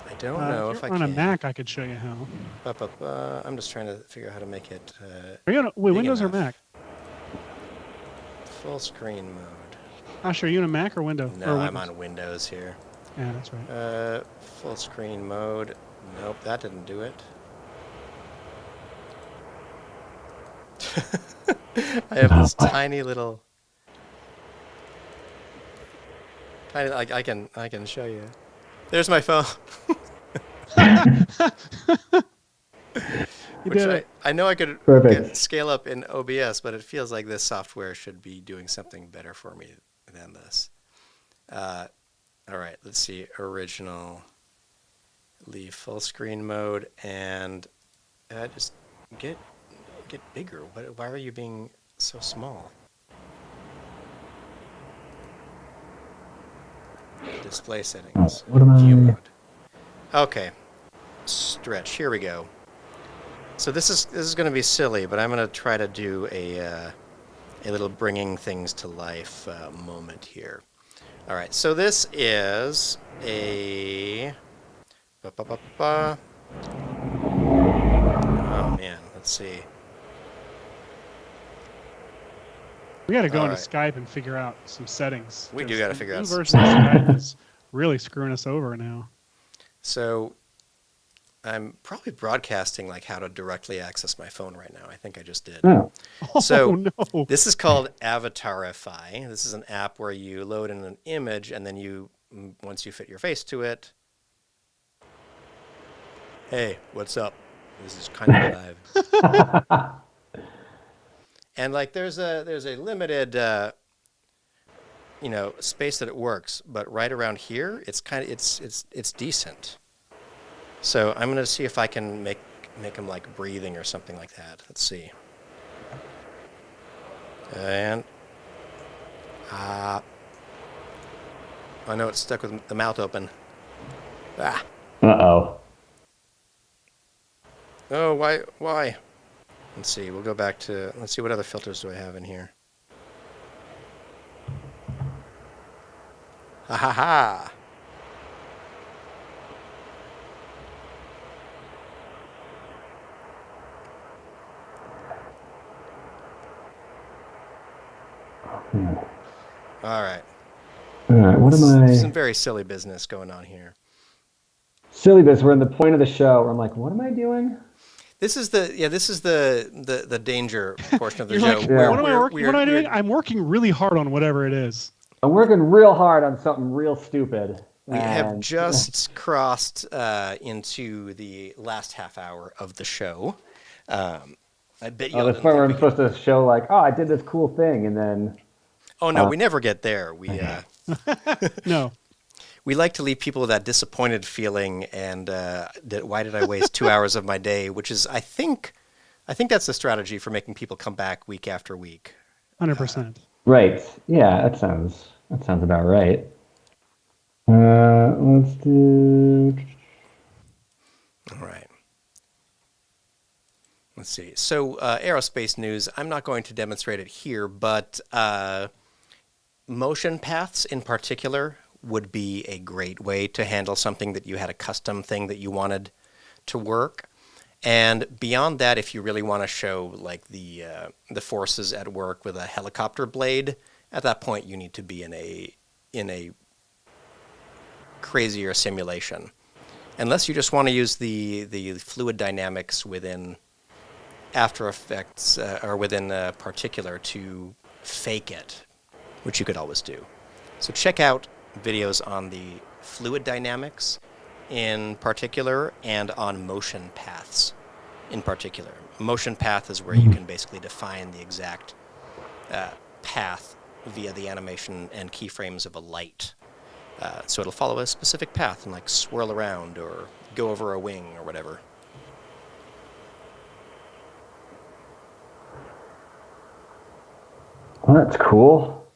I don't know if I can. On a Mac, I could show you how. I'm just trying to figure out how to make it. Are you on Windows or Mac? Full screen mode. Are you on a Mac or Windows? No, I'm on Windows here. Yeah, that's right. Full screen mode. Nope, that didn't do it. I have this tiny little. I can show you. There's my phone. I know I could scale up in OBS, but it feels like this software should be doing something better for me than this. All right, let's see. Original. Leave full screen mode and just get bigger. Why are you being so small? Display settings. View mode. Okay. Stretch. Here we go. So this is going to be silly, but I'm going to try to do a little bringing things to life moment here. All right. So this is a. Oh man. Let's see. We got to go into Skype and figure out some settings. We do got to figure out some version of Skype is really screwing us over now. So I'm probably broadcasting like how to directly access my phone right now. I think I just did. Oh. So no. This is called Avatarify. This is an app where you load in an image and then once you fit your face to it, Hey, what's up? This is kind of live. And like, there's a limited, space that it works, but right around here, it's decent. So I'm gonna see if I can make them like breathing or something like that. Let's see. And I know it's stuck with the mouth open. Uh-oh. Oh, why? Let's see. We'll go back to. Let's see what other filters do I have in here. Ha ha ha! All right. All right. What am I? Some very silly business going on here. Silly business. We're in the point of the show where I'm like, what am I doing? This is the danger portion of the show. Like, what am I working? What am I doing? I'm working really hard on whatever it is. I'm working real hard on something real stupid. We have just crossed into the last half hour of the show. I bet you. That's where I'm supposed to show like, oh, I did this cool thing, and then. Oh no, we never get there. We No. We like to leave people with that disappointed feeling, and why did I waste 2 hours of my day? Which is, I think that's the strategy for making people come back week after week. 100%. Right. Yeah, that sounds about right. Let's do. All right. Let's see. So, aerospace news. I'm not going to demonstrate it here, but motion paths in particular would be a great way to handle something that you had a custom thing that you wanted to work. And beyond that, if you really want to show like the forces at work with a helicopter blade, at that point you need to be in a crazier simulation. Unless you just want to use the fluid dynamics within After Effects or within Particular to fake it, which you could always do. So check out videos on the fluid dynamics in particular and on motion paths in particular. Motion path is where you can basically define the exact path via the animation and keyframes of a light. So it'll follow a specific path and like swirl around or go over a wing or whatever. Well, that's cool.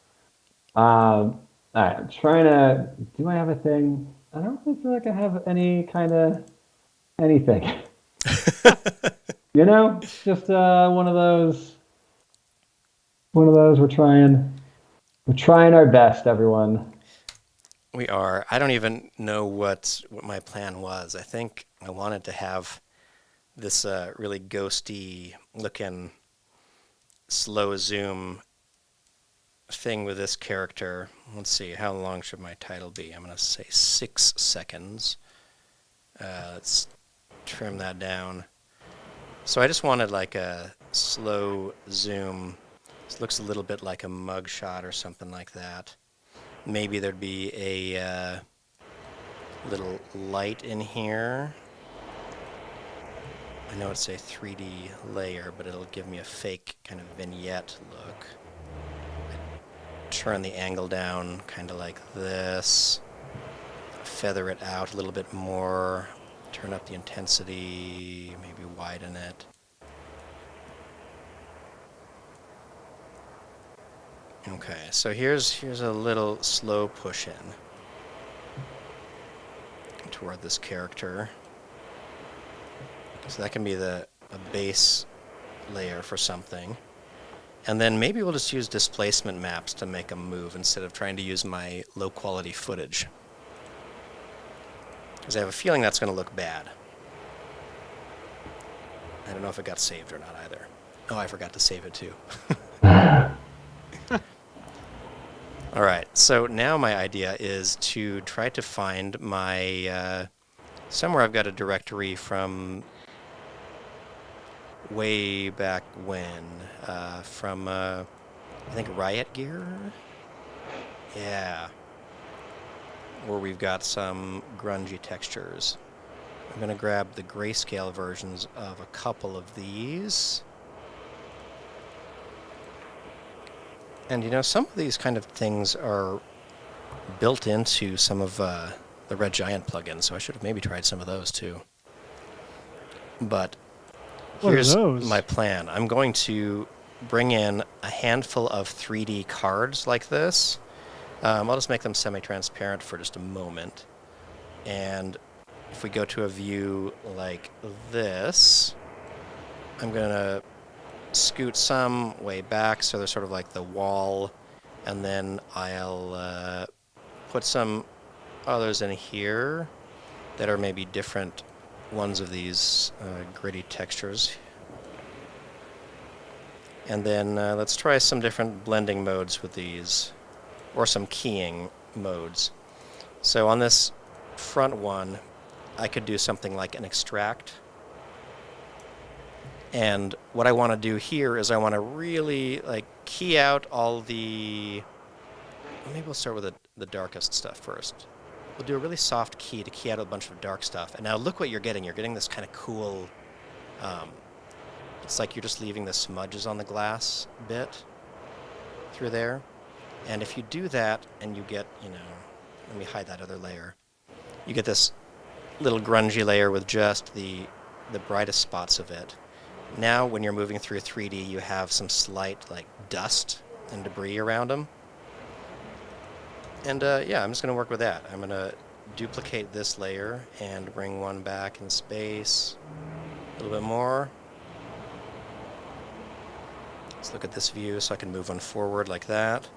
All right, I'm trying to. Do I have a thing? I don't really feel like I have any kind of anything. Just one of those. We're trying our best, everyone. We are. I don't even know what my plan was. I think I wanted to have this really ghosty looking slow zoom thing with this character. Let's see, how long should my title be? I'm going to say 6 seconds. Let's trim that down. So I just wanted like a slow zoom. This looks a little bit like a mugshot or something like that. Maybe there'd be a little light in here. I know it's a 3D layer, but it'll give me a fake kind of vignette look. Turn the angle down kind of like this, feather it out a little bit more, turn up the intensity, maybe widen it. Okay, so here's a little slow push in toward this character. So that can be a base layer for something. And then maybe we'll just use displacement maps to make them move instead of trying to use my low-quality footage. Because I have a feeling that's going to look bad. I don't know if it got saved or not either. Oh, I forgot to save it too. All right, so now my idea is to try to find my... somewhere I've got a directory from way back when, from, I think, Riot Gear? Yeah. Where we've got some grungy textures. I'm going to grab the grayscale versions of a couple of these. And some of these kind of things are built into some of the Red Giant plugins, so I should have maybe tried some of those too. But here's my plan. I'm going to bring in a handful of 3D cards like this. I'll just make them semi-transparent for just a moment. And if we go to a view like this, I'm going to scoot some way back so there's sort of like the wall, and then I'll put some others in here that are maybe different ones of these gritty textures. And then let's try some different blending modes with these, or some keying modes. So on this front one, I could do something like an extract. And what I want to do here is I want to really key out all the... Maybe we'll start with the darkest stuff first. We'll do a really soft key to key out a bunch of dark stuff. And now look what you're getting. You're getting this kind of cool... it's like you're just leaving the smudges on the glass bit through there. And if you do that and you get, let me hide that other layer. You get this little grungy layer with just the brightest spots of it. Now, when you're moving through 3D, you have some slight, dust and debris around them. And, yeah, I'm just going to work with that. I'm going to duplicate this layer and bring one back in space. A little bit more. Let's look at this view so I can move one forward like that.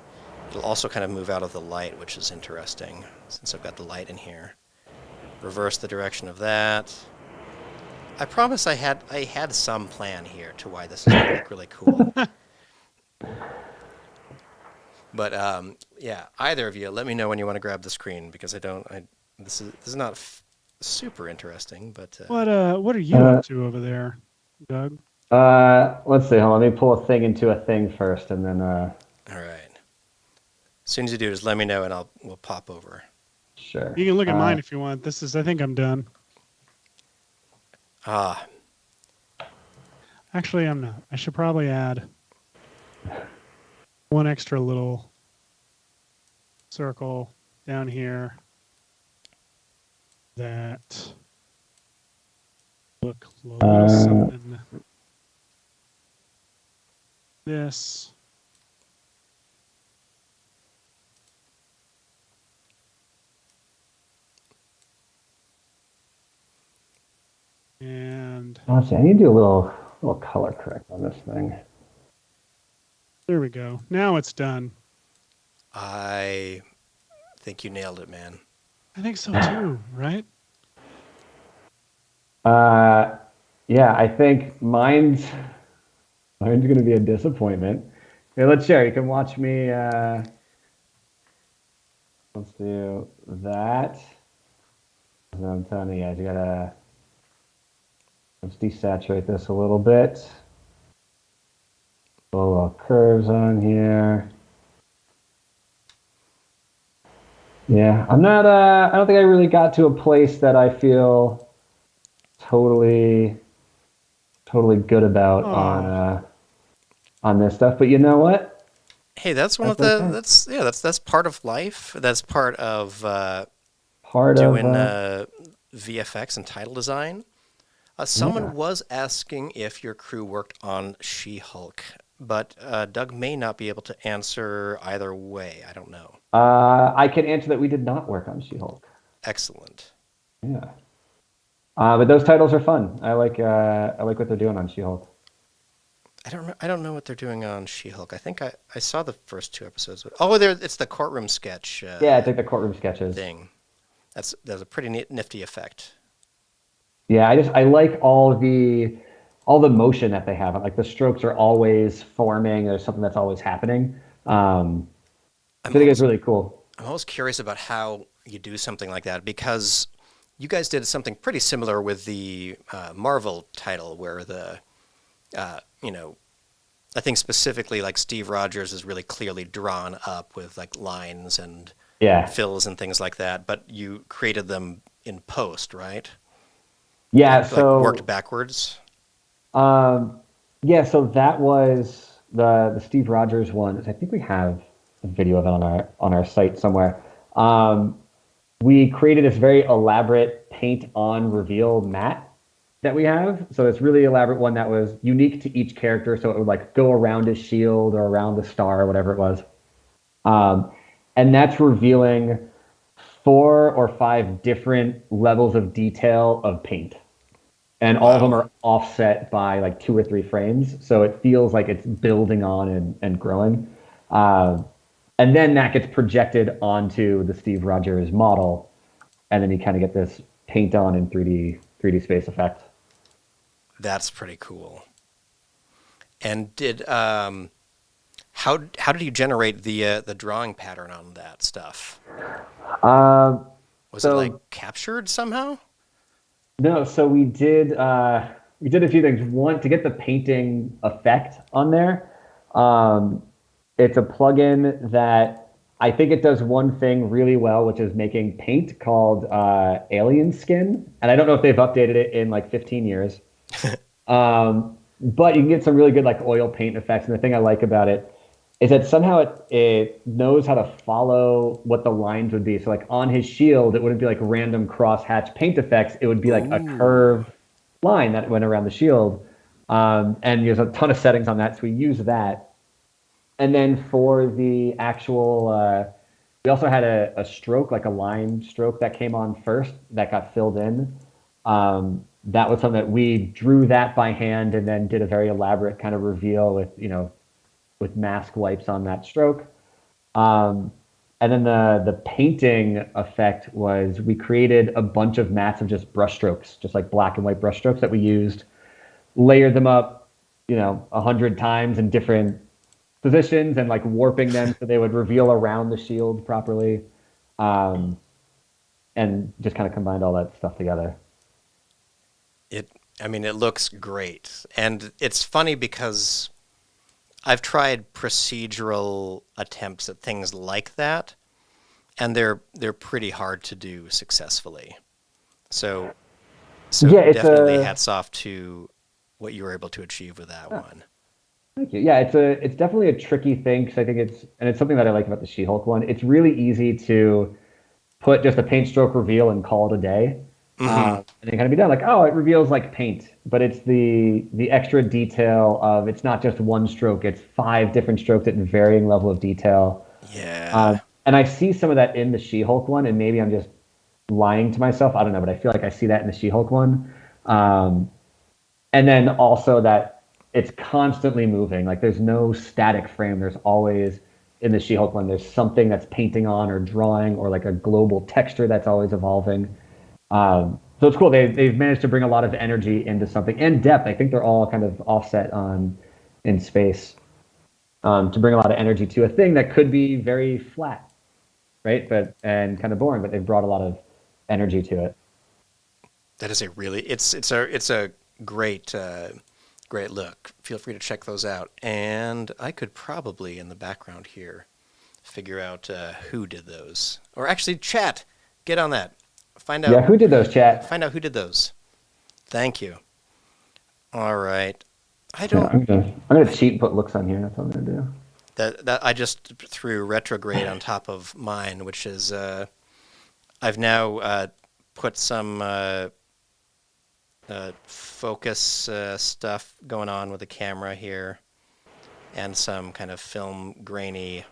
It'll also kind of move out of the light, which is interesting, since I've got the light in here. Reverse the direction of that. I promise I had some plan here to why this is going to look really cool. But yeah, either of you, let me know when you want to grab the screen, because this is not super interesting. But what are you up to over there, Doug? Let's see. Hold on, let me pull a thing into a thing first, and then. All right. As soon as you do, just let me know, and we'll pop over. Sure. You can look at mine if you want. I think I'm done. Actually, I'm not. I should probably add one extra little circle down here that look a little something. This. And let's see, I need to do a little color correct on this thing. There we go. Now it's done. I think you nailed it, man. I think so too, right? Yeah, I think mine's going to be a disappointment. Okay, let's share. You can watch me. Let's do that. So I'm telling you guys, you gotta. Let's desaturate this a little bit. Put a little curves on here. Yeah, I'm not. I don't think I really got to a place that I feel totally good about on this stuff. But you know what? Hey, that's one of the. That's part of life. That's part of doing VFX and title design. Someone was asking if your crew worked on She-Hulk, but Doug may not be able to answer either way. I don't know. I can answer that we did not work on She-Hulk. Excellent. Yeah. But those titles are fun. I like what they're doing on She-Hulk. I don't know what they're doing on She-Hulk. I think I saw the first 2 episodes. Oh, it's the courtroom sketch. Yeah, it's like the courtroom sketches thing. That's a pretty nifty effect. Yeah, I like all the motion that they have. Like the strokes are always forming. There's something that's always happening. I think it's really cool. I'm always curious about how you do something like that, because you guys did something pretty similar with the Marvel title, where I think specifically like Steve Rogers is really clearly drawn up with like lines and fills and things like that, but you created them in post, right? Yeah, like worked backwards. Yeah, so that was the Steve Rogers one. I think we have a video of it on our site somewhere. We created this very elaborate paint on reveal mat that we have. So it's really elaborate one that was unique to each character. So it would like go around his shield or around the star or whatever it was. And that's revealing 4 or 5 different levels of detail of paint. And all of them are offset by like 2 or 3 frames. So it feels like it's building on and growing. And then that gets projected onto the Steve Rogers model. And then you kind of get this paint on in 3D space effect. That's pretty cool. And did how did you generate the drawing pattern on that stuff? Was it like captured somehow? No, so we did a few things. One, to get the painting effect on there, it's a plugin that I think it does one thing really well, which is making paint called Alien Skin. And I don't know if they've updated it in like 15 years. But you can get some really good like oil paint effects. And the thing I like about it is that somehow it knows how to follow what the lines would be. So like on his shield, it wouldn't be like random cross-hatch paint effects. It would be like a curved line that went around the shield. And there's a ton of settings on that. So we use that. And then for the actual, we also had a stroke, like a line stroke that came on first that got filled in. That was something that we drew that by hand and then did a very elaborate kind of reveal with mask wipes on that stroke. And then the painting effect was we created a bunch of mats of just brush strokes, just like black and white brush strokes that we used, layered them up, 100 times in different positions and like warping them so they would reveal around the shield properly. And just kind of combined all that stuff together. It looks great. And it's funny because I've tried procedural attempts at things like that, and they're pretty hard to do successfully. So yeah, definitely hats off to what you were able to achieve with that one. Thank you. Yeah, it's definitely a tricky thing because I think it's something that I like about the She-Hulk one. It's really easy to put just a paint stroke reveal and call it a day. And then kind of be done like, oh, it reveals like paint, but it's the extra detail of it's not just one stroke, it's 5 different strokes at varying level of detail. Yeah. And I see some of that in the She-Hulk one, and maybe I'm just lying to myself. I don't know, but I feel like I see that in the She-Hulk one. And then also that it's constantly moving. Like there's no static frame. There's always in the She-Hulk one, there's something that's painting on or drawing or like a global texture that's always evolving. So it's cool. They've managed to bring a lot of energy into something and depth. I think they're all kind of offset in space to bring a lot of energy to a thing that could be very flat, right? And kind of boring, but they've brought a lot of energy to it. That is it's a great great look. Feel free to check those out. And I could probably in the background here figure out who did those, or actually chat. Get on that. Find out. Yeah, who did those, chat? Find out who did those. Thank you. All right. I'm gonna cheat and put looks on here. That's what I'm gonna do. That I just threw retrograde on top of mine, which is I've now put some focus stuff going on with the camera here, and some kind of film grainy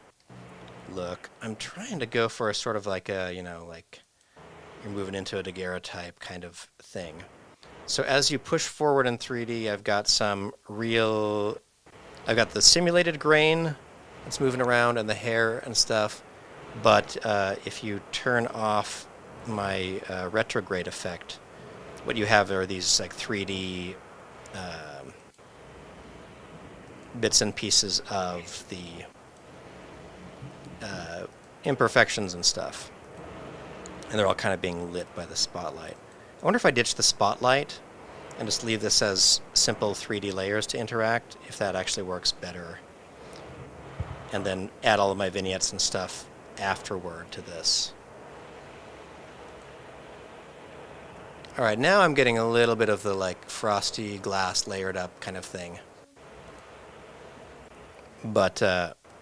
look. I'm trying to go for a sort of like a like you're moving into a daguerreotype kind of thing. So as you push forward in 3D, I've got the simulated grain that's moving around and the hair and stuff. But if you turn off my retrograde effect, what you have are these like 3D bits and pieces of the imperfections and stuff. And they're all kind of being lit by the spotlight. I wonder if I ditch the spotlight and just leave this as simple 3D layers to interact, if that actually works better. And then add all of my vignettes and stuff afterward to this. All right, now I'm getting a little bit of the like frosty glass layered up kind of thing. But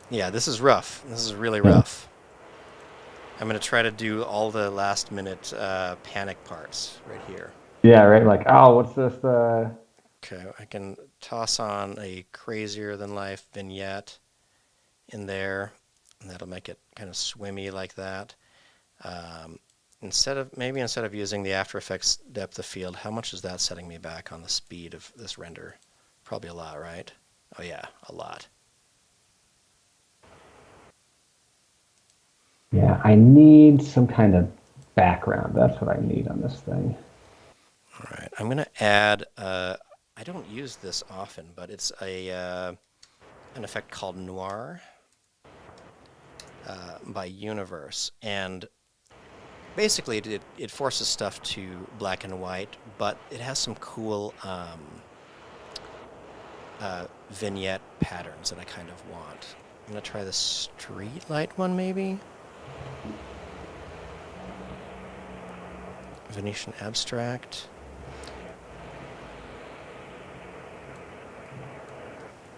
yeah, this is rough. This is really rough. I'm going to try to do all the last minute panic parts right here. Yeah, right. Like, oh, what's this? Okay, I can toss on a crazier than life vignette in there, and that'll make it kind of swimmy like that. Instead of using the After Effects depth of field, how much is that setting me back on the speed of this render? Probably a lot, right? Oh yeah, a lot. Yeah, I need some kind of background. That's what I need on this thing. All right, I'm going to add, I don't use this often, but it's an effect called Noir by Universe. And basically it forces stuff to black and white, but it has some cool vignette patterns that I kind of want. I'm going to try the street light one maybe. Venetian abstract.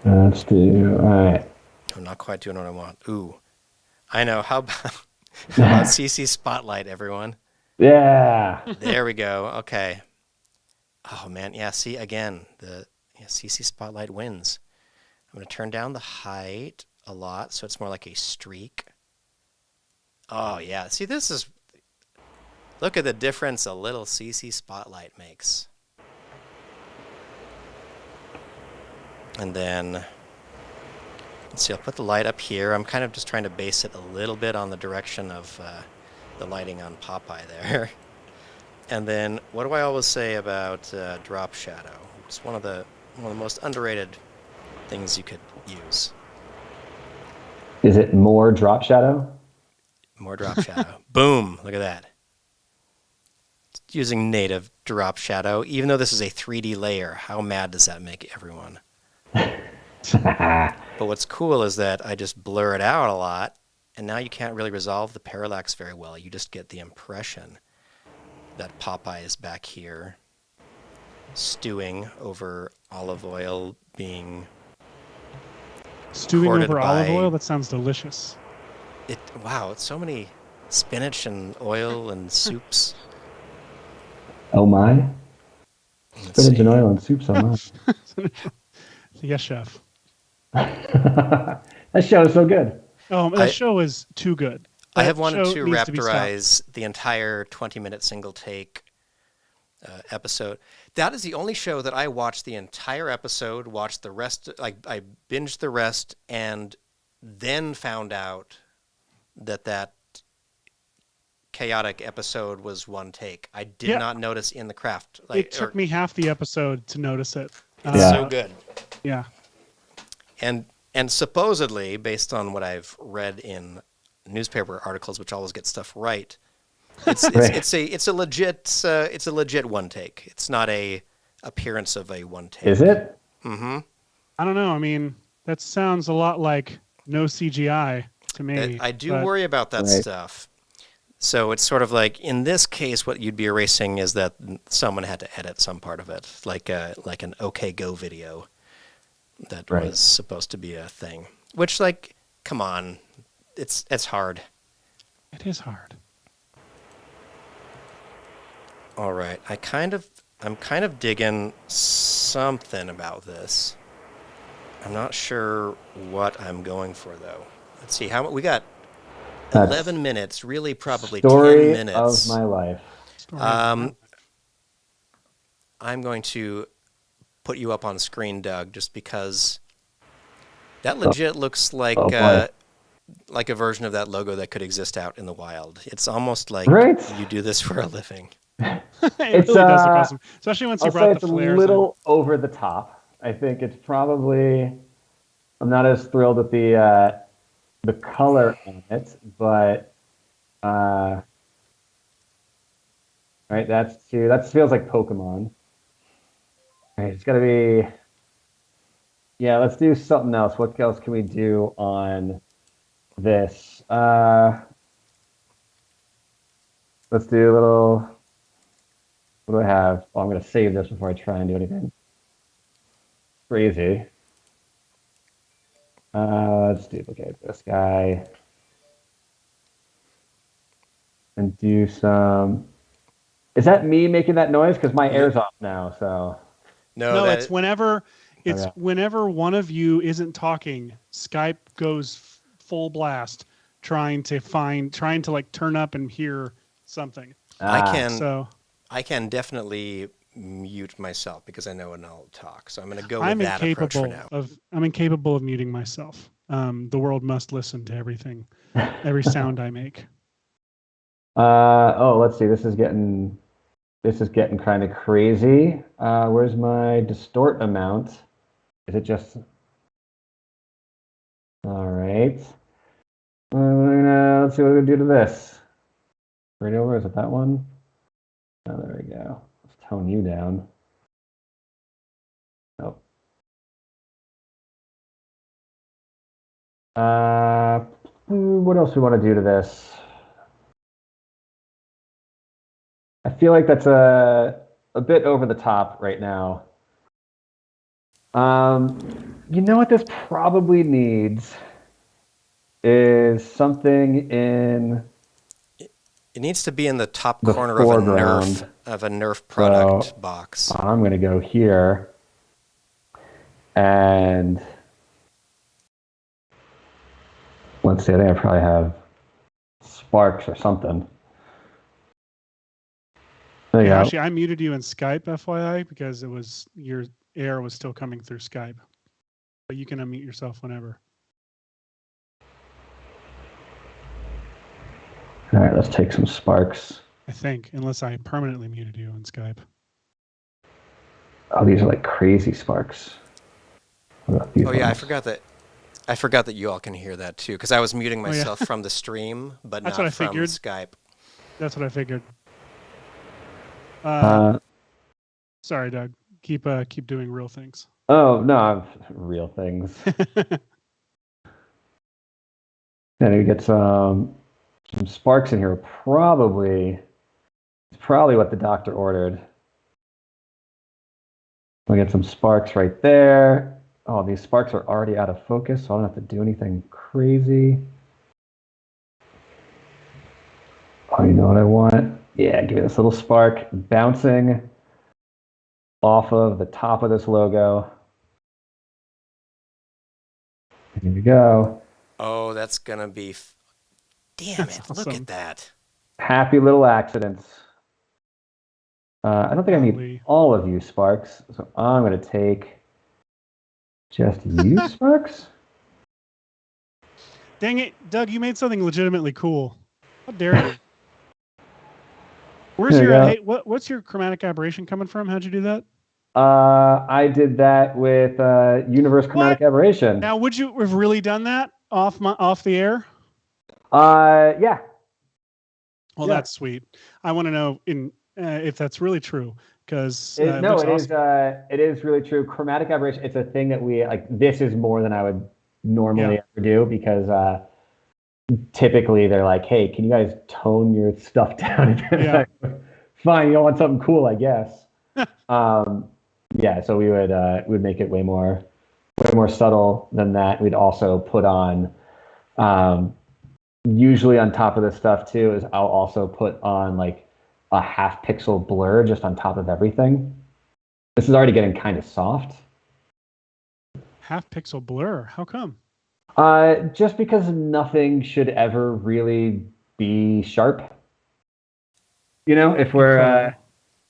Let's do, all right. I'm not quite doing what I want. Ooh, I know. How about CC Spotlight, everyone? Yeah. There we go. Okay. Oh man, yeah. See again, CC Spotlight wins. I'm going to turn down the height a lot, so it's more like a streak. Oh yeah. See, this is. Look at the difference a little CC Spotlight makes. And then, let's see, I'll put the light up here. I'm kind of just trying to base it a little bit on the direction of the lighting on Popeye there. And then, what do I always say about drop shadow? It's one of the most underrated things you could use. Is it more drop shadow? More drop shadow. Boom! Look at that. It's using native drop shadow, even though this is a 3D layer. How mad does that make everyone? But what's cool is that I just blur it out a lot, and now you can't really resolve the parallax very well. You just get the impression that Popeye is back here stewing over olive oil being stewing over by, olive oil? That sounds delicious. Wow, it's so many spinach and oil and soups. Oh my. Spinach and oil and soup so much. Yes, chef. That show is so good. Oh, that show is too good. I have wanted to raptorize the entire 20-minute single take episode. That is the only show that I watched the entire episode, watched the rest, I binged the rest, and then found out that chaotic episode was one take. I did not notice in the craft. It took me half the episode to notice it. It's so good. Yeah. And supposedly, based on what I've read in newspaper articles, which always get stuff right, it's a legit one take. It's not a appearance of a one take. Is it? Mm-hmm. I don't know. I mean, that sounds a lot like no CGI to me. I do worry about that stuff. So it's sort of like, in this case, what you'd be erasing is that someone had to edit some part of it, like an OK Go video that was supposed to be a thing. Which, like, come on, it's hard. It is hard. All right, I'm kind of digging something about this. I'm not sure what I'm going for though. Let's see how we got. 11 minutes, really probably 10 minutes. Story of my life. I'm going to put you up on screen, Doug, just because that legit looks like a version of that logo that could exist out in the wild. It's almost like you do this for a living. It really does look awesome, especially once you brought the flares. It's a little over the top. I think it's probably. I'm not as thrilled with the color on it, but right, that feels like Pokemon. All right, it's got to be. Yeah, let's do something else. What else can we do on this? Let's do a What do I have? Oh, I'm going to save this before I try and do anything crazy. Let's duplicate this guy and do some. Is that me making that noise? Because my air's off now. So no, it's whenever one of you isn't talking, Skype goes full blast, trying to like turn up and hear something. I can definitely mute myself because I know when I'll talk. So I'm going to go with that approach for now. I'm incapable of muting myself. The world must listen to everything, every sound I make. Let's see. This is getting kind of crazy. Where's my distort amount? Is it just? All right. Let's see what we can do to this. Right over. Is it that one? Oh, there we go. Let's tone you down. Nope. What else we want to do to this? I feel like that's a bit over the top right now. You know what this probably needs is something in. It needs to be in the top corner of a Nerf product box. I'm going to go here and let's see. I think I probably have sparks or something. There you go. Actually, I muted you in Skype, FYI, because your air was still coming through Skype. But you can unmute yourself whenever. All right, let's take some sparks. I think, unless I permanently muted you in Skype. Oh, these are like crazy sparks. Yeah, I forgot that you all can hear that too, because I was muting myself from the stream, but not from Skype. That's what I figured. Sorry, Doug. Keep doing real things. Oh no, real things. Then we get some sparks in here. It's probably what the doctor ordered. We get some sparks right there. Oh, these sparks are already out of focus, so I don't have to do anything crazy. Oh, you know what I want? Yeah, give me this little spark bouncing off of the top of this logo. Here we go. Oh, that's gonna be. Damn it! Awesome. Look at that. Happy little accidents. I don't think I need all of you sparks, so I'm going to take just you sparks. Dang it, Doug! You made something legitimately cool. How dare you? What's your chromatic aberration coming from? How'd you do that? I did that with universe chromatic aberration. Now, would you have really done that off the air? Yeah. Well, that's sweet. I want to know if that's really true, because it is really true. Chromatic aberration, it's a thing that we like. This is more than I would normally ever do, because typically they're like, hey, can you guys tone your stuff down? Yeah. Fine, you don't want something cool, I guess. So we would make it way more subtle than that. We'd also put on usually on top of this stuff too is I'll also put on like a half pixel blur just on top of everything. This is already getting kind of soft. Half pixel blur? How come? Just because nothing should ever really be sharp. You know, if we're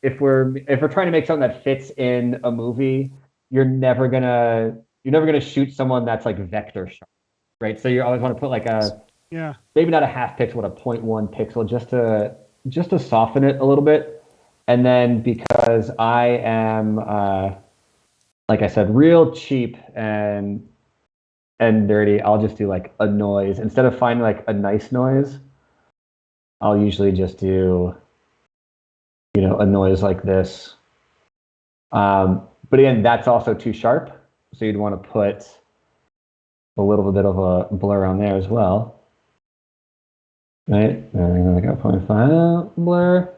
trying to make something that fits in a movie, you're never gonna shoot someone that's like vector sharp, right? So you always want to put like maybe not a half pixel, but a 0.1 pixel just to soften it a little bit. And then because I am like I said, real cheap and dirty, I'll just do like a noise instead of finding like a nice noise. I'll usually just do a noise like this. But again, that's also too sharp. So you'd want to put a little bit of a blur on there as well. Right? And then I got 0.5 blur.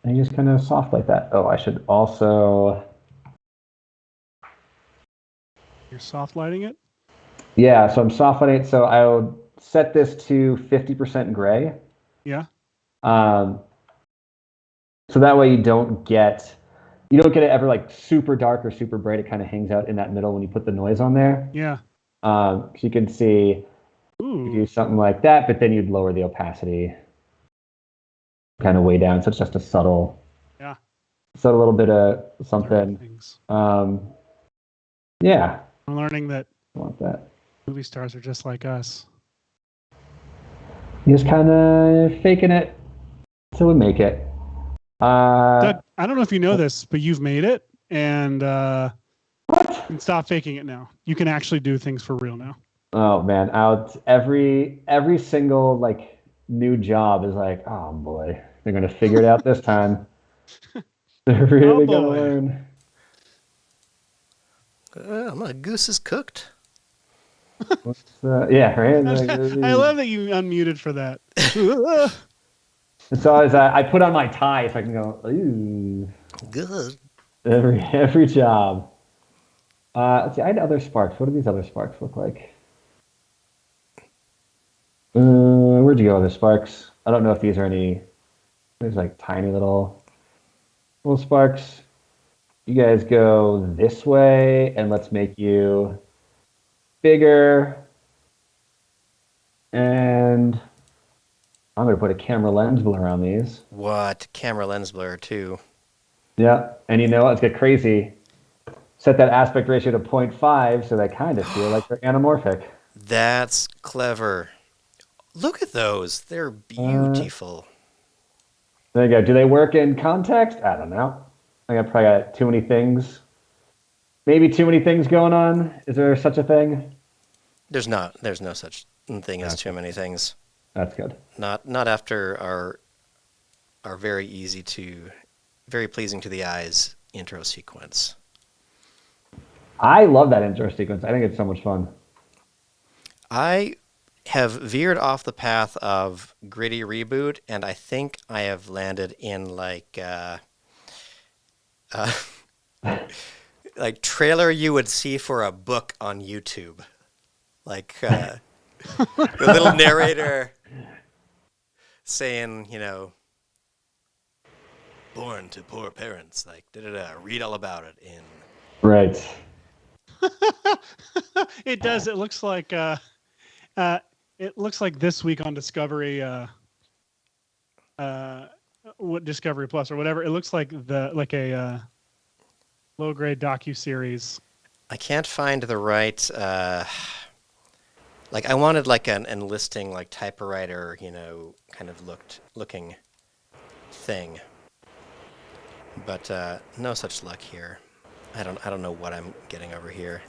And you just kind of soft like that. Oh, I should also... You're soft lighting it? Yeah, so I'm soft lighting it. So I'll set this to 50% gray. Yeah. So that way you don't get it ever like super dark or super bright. It kind of hangs out in that middle when you put the noise on there. Yeah. So you can see you do something like that, but then you'd lower the opacity kind of way down. So it's just a subtle little bit of something. Yeah. I'm learning that I want that. movie stars are just like us. Just kind of faking it till we make it. Doug, I don't know if you know this, but you've made it, and what? You can stop faking it now. You can actually do things for real now. Oh man, every single like new job is like, oh boy, they're gonna figure it out this time. They're really gonna learn. My goose is cooked. Yeah, right. I love that you unmuted for that. It's always I put on my tie so I can go. Ooh. Good. Every job. Let's see. I had other sparks. What do these other sparks look like? Where'd you go, other sparks? I don't know if these are any. There's like tiny little sparks. You guys go this way, and let's make you bigger. And I'm going to put a camera lens blur on these. What? Camera lens blur, too. Yeah. And you know what? Let's get crazy. Set that aspect ratio to 0.5 so they kind of feel like they're anamorphic. That's clever. Look at those. They're beautiful. There you go. Do they work in context? I don't know. I probably got too many things. Maybe too many things going on. Is there such a thing? There's no such thing as too many things. That's good. Not after our very pleasing to the eyes intro sequence. I love that intro sequence. I think it's so much fun. I have veered off the path of gritty reboot, and I think I have landed in like like trailer you would see for a book on YouTube. Like the little narrator saying, born to poor parents, like read all about it in. Right. It does. It looks like this week on Discovery, what Discovery Plus or whatever. It looks like a low grade docu-series. I can't find the right. I wanted like an enlisting like typewriter, kind of looking thing. But no such luck here. I don't know what I'm getting over here.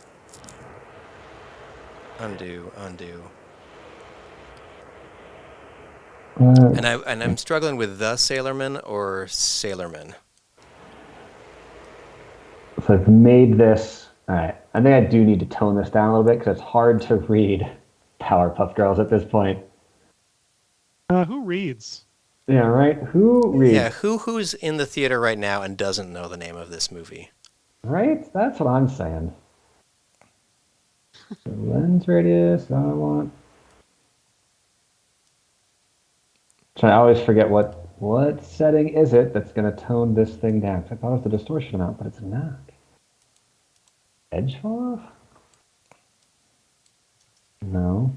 Undo. And I'm struggling with the Sailorman or Sailorman. So I've made this. All right. I think I do need to tone this down a little bit because it's hard to read Powerpuff Girls at this point. Who reads? Yeah, right. Who reads? Yeah, who's in the theater right now and doesn't know the name of this movie? Right? That's what I'm saying. The lens radius, I want. So I always forget what setting is it that's going to tone this thing down. I thought it was the distortion amount, but it's not. Edge fall off? No.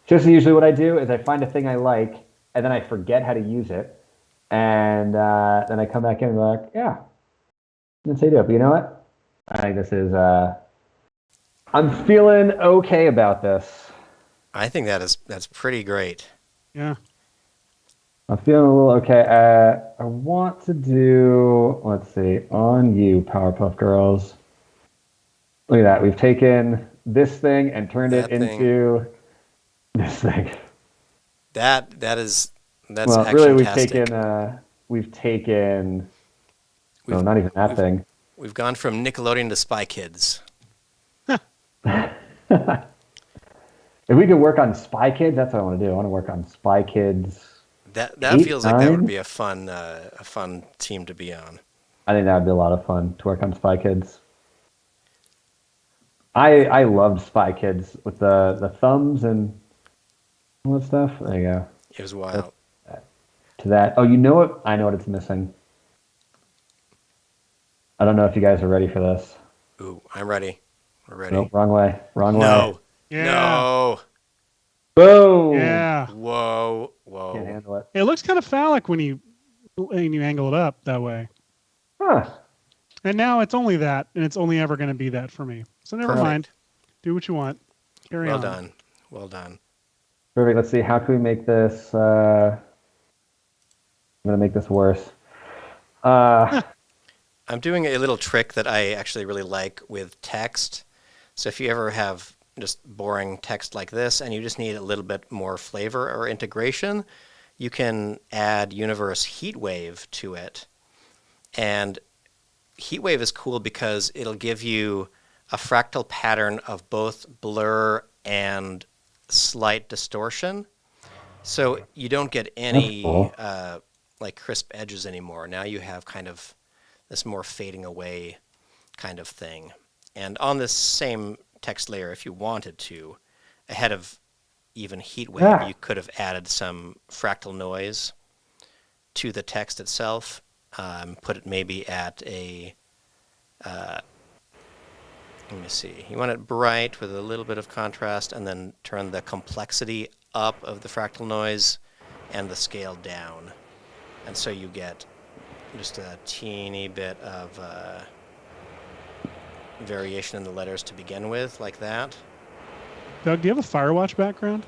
Just usually what I do is I find a thing I like, and then I forget how to use it, and then I come back in and be like, yeah. That's how you do it. But you know what? I think this is, I'm feeling okay about this. I think that's pretty great. Yeah. I'm feeling a little okay. I want to do, let's see, on you, Powerpuff Girls. Look at that. We've taken this thing and turned it into this thing. That's well, really, we've taken. No, not even that thing. We've gone from Nickelodeon to Spy Kids. If we could work on Spy Kids, that's what I want to do. I want to work on Spy Kids That feels like that would be a fun team to be on. I think that would be a lot of fun to work on Spy Kids. I loved Spy Kids with the thumbs and all that stuff. There you go. It was wild. To that. Oh, you know what? I know what it's missing. I don't know if you guys are ready for this. Ooh, I'm ready. We're ready. Nope, wrong way. Wrong way. No. Yeah. No. Boom. Yeah. Whoa. Whoa. Can't handle it. It looks kind of phallic when you angle it up that way. Huh. And now it's only that, and it's only ever going to be that for me. So never mind. Do what you want. Carry on. Well done. Well done. Perfect. Let's see. How can we make this? I'm gonna make this worse. I'm doing a little trick that I actually really like with text. So if you ever have just boring text like this and you just need a little bit more flavor or integration, you can add Universe Heatwave to it. And Heatwave is cool because it'll give you a fractal pattern of both blur and slight distortion. So you don't get any like crisp edges anymore. Now you have kind of this more fading away kind of thing. And on this same text layer, if you wanted to, ahead of even Heatwave, you could have added some fractal noise to the text itself. Put it maybe at a, let me see, you want it bright with a little bit of contrast, and then turn the complexity up of the fractal noise and the scale down. And so you get just a teeny bit of variation in the letters to begin with, like that. Doug, do you have a Firewatch background?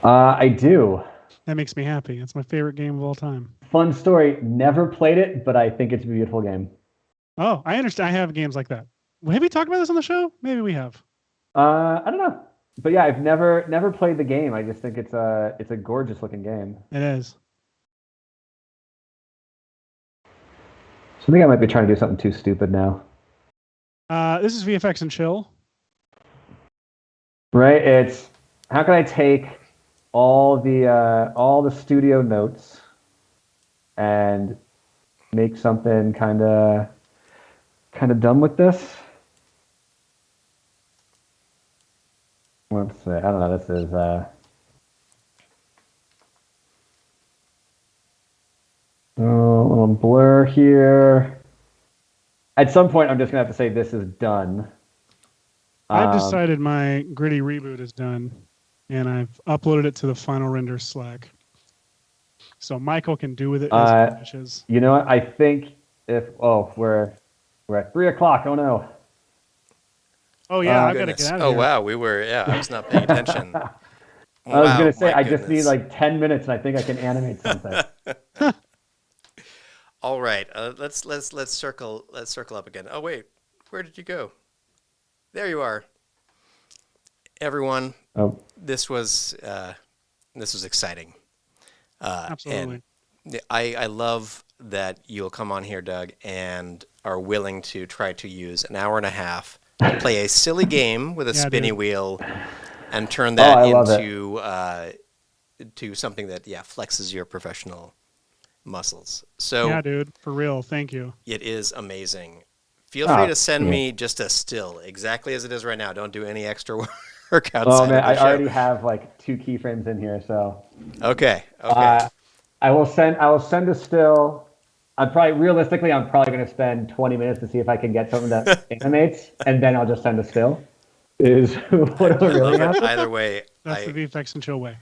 I do. That makes me happy. It's my favorite game of all time. Fun story. Never played it, but I think it's a beautiful game. Oh, I understand. I have games like that. Have we talked about this on the show? Maybe we have. I don't know, but yeah, I've never played the game. I just think it's a gorgeous looking game. It is. So I think I might be trying to do something too stupid now. This is VFX and Chill. Right? It's how can I take all the studio notes and make something kind of dumb with this? Let's see. I don't know. This is a little blur here. At some point, I'm just gonna have to say this is done. I've decided my gritty reboot is done, and I've uploaded it to the final render Slack. So Michael can do with it as he wishes. You know what? I think we're at 3:00. Oh no. Oh yeah, I've got to get out of here. Oh wow, I was not paying attention. I was gonna say I just need like 10 minutes, and I think I can animate something. All right, let's circle up again. Oh wait, where did you go? There you are. Everyone, this was exciting. Absolutely. And I love that you'll come on here, Doug, and are willing to try to use an hour and a half to play a silly game with a spinny wheel and turn that into something that flexes your professional muscles. So yeah, dude, for real, thank you. It is amazing. Feel free to send me just a still exactly as it is right now. Don't do any extra work outside. Oh man, I show. already have like 2 keyframes in here, so okay. I will send a still. I'm probably going to spend 20 minutes to see if I can get something that animates, and then I'll just send a still. Is what I really have. Either way, that's the VFX and Chill way.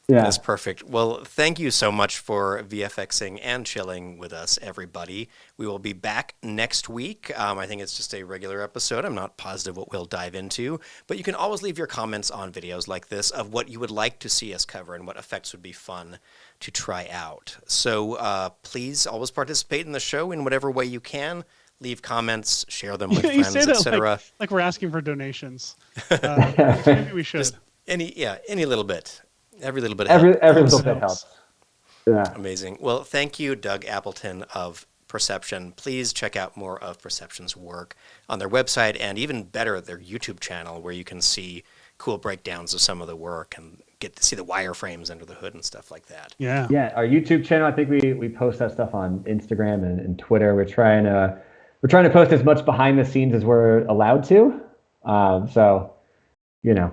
Yeah, that's perfect. Well, thank you so much for VFXing and chilling with us, everybody. We will be back next week. I think it's just a regular episode. I'm not positive what we'll dive into, but you can always leave your comments on videos like this of what you would like to see us cover and what effects would be fun to try out. So please always participate in the show in whatever way you can. Leave comments, share them with friends, etc. Like we're asking for donations. Maybe we should. Just any little bit. Every little bit every little bit helps. Yeah. Amazing. Well, thank you, Doug Appleton of Perception. Please check out more of Perception's work on their website, and even better, their YouTube channel, where you can see cool breakdowns of some of the work and get to see the wireframes under the hood and stuff like that. Yeah. Yeah. Our YouTube channel, I think we post that stuff on Instagram and Twitter. We're trying to post as much behind the scenes as we're allowed to. So, yeah,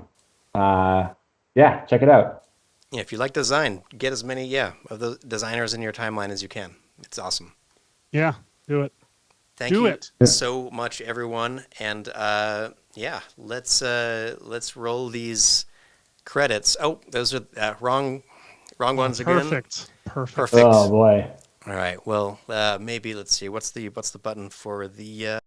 check it out. Yeah, if you like design, get as many of the designers in your timeline as you can. It's awesome. Yeah, do it. Thank you so much, everyone. And let's roll these credits. Oh, those are wrong ones again. Perfect. Oh boy. All right. Well, maybe let's see. What's the button for the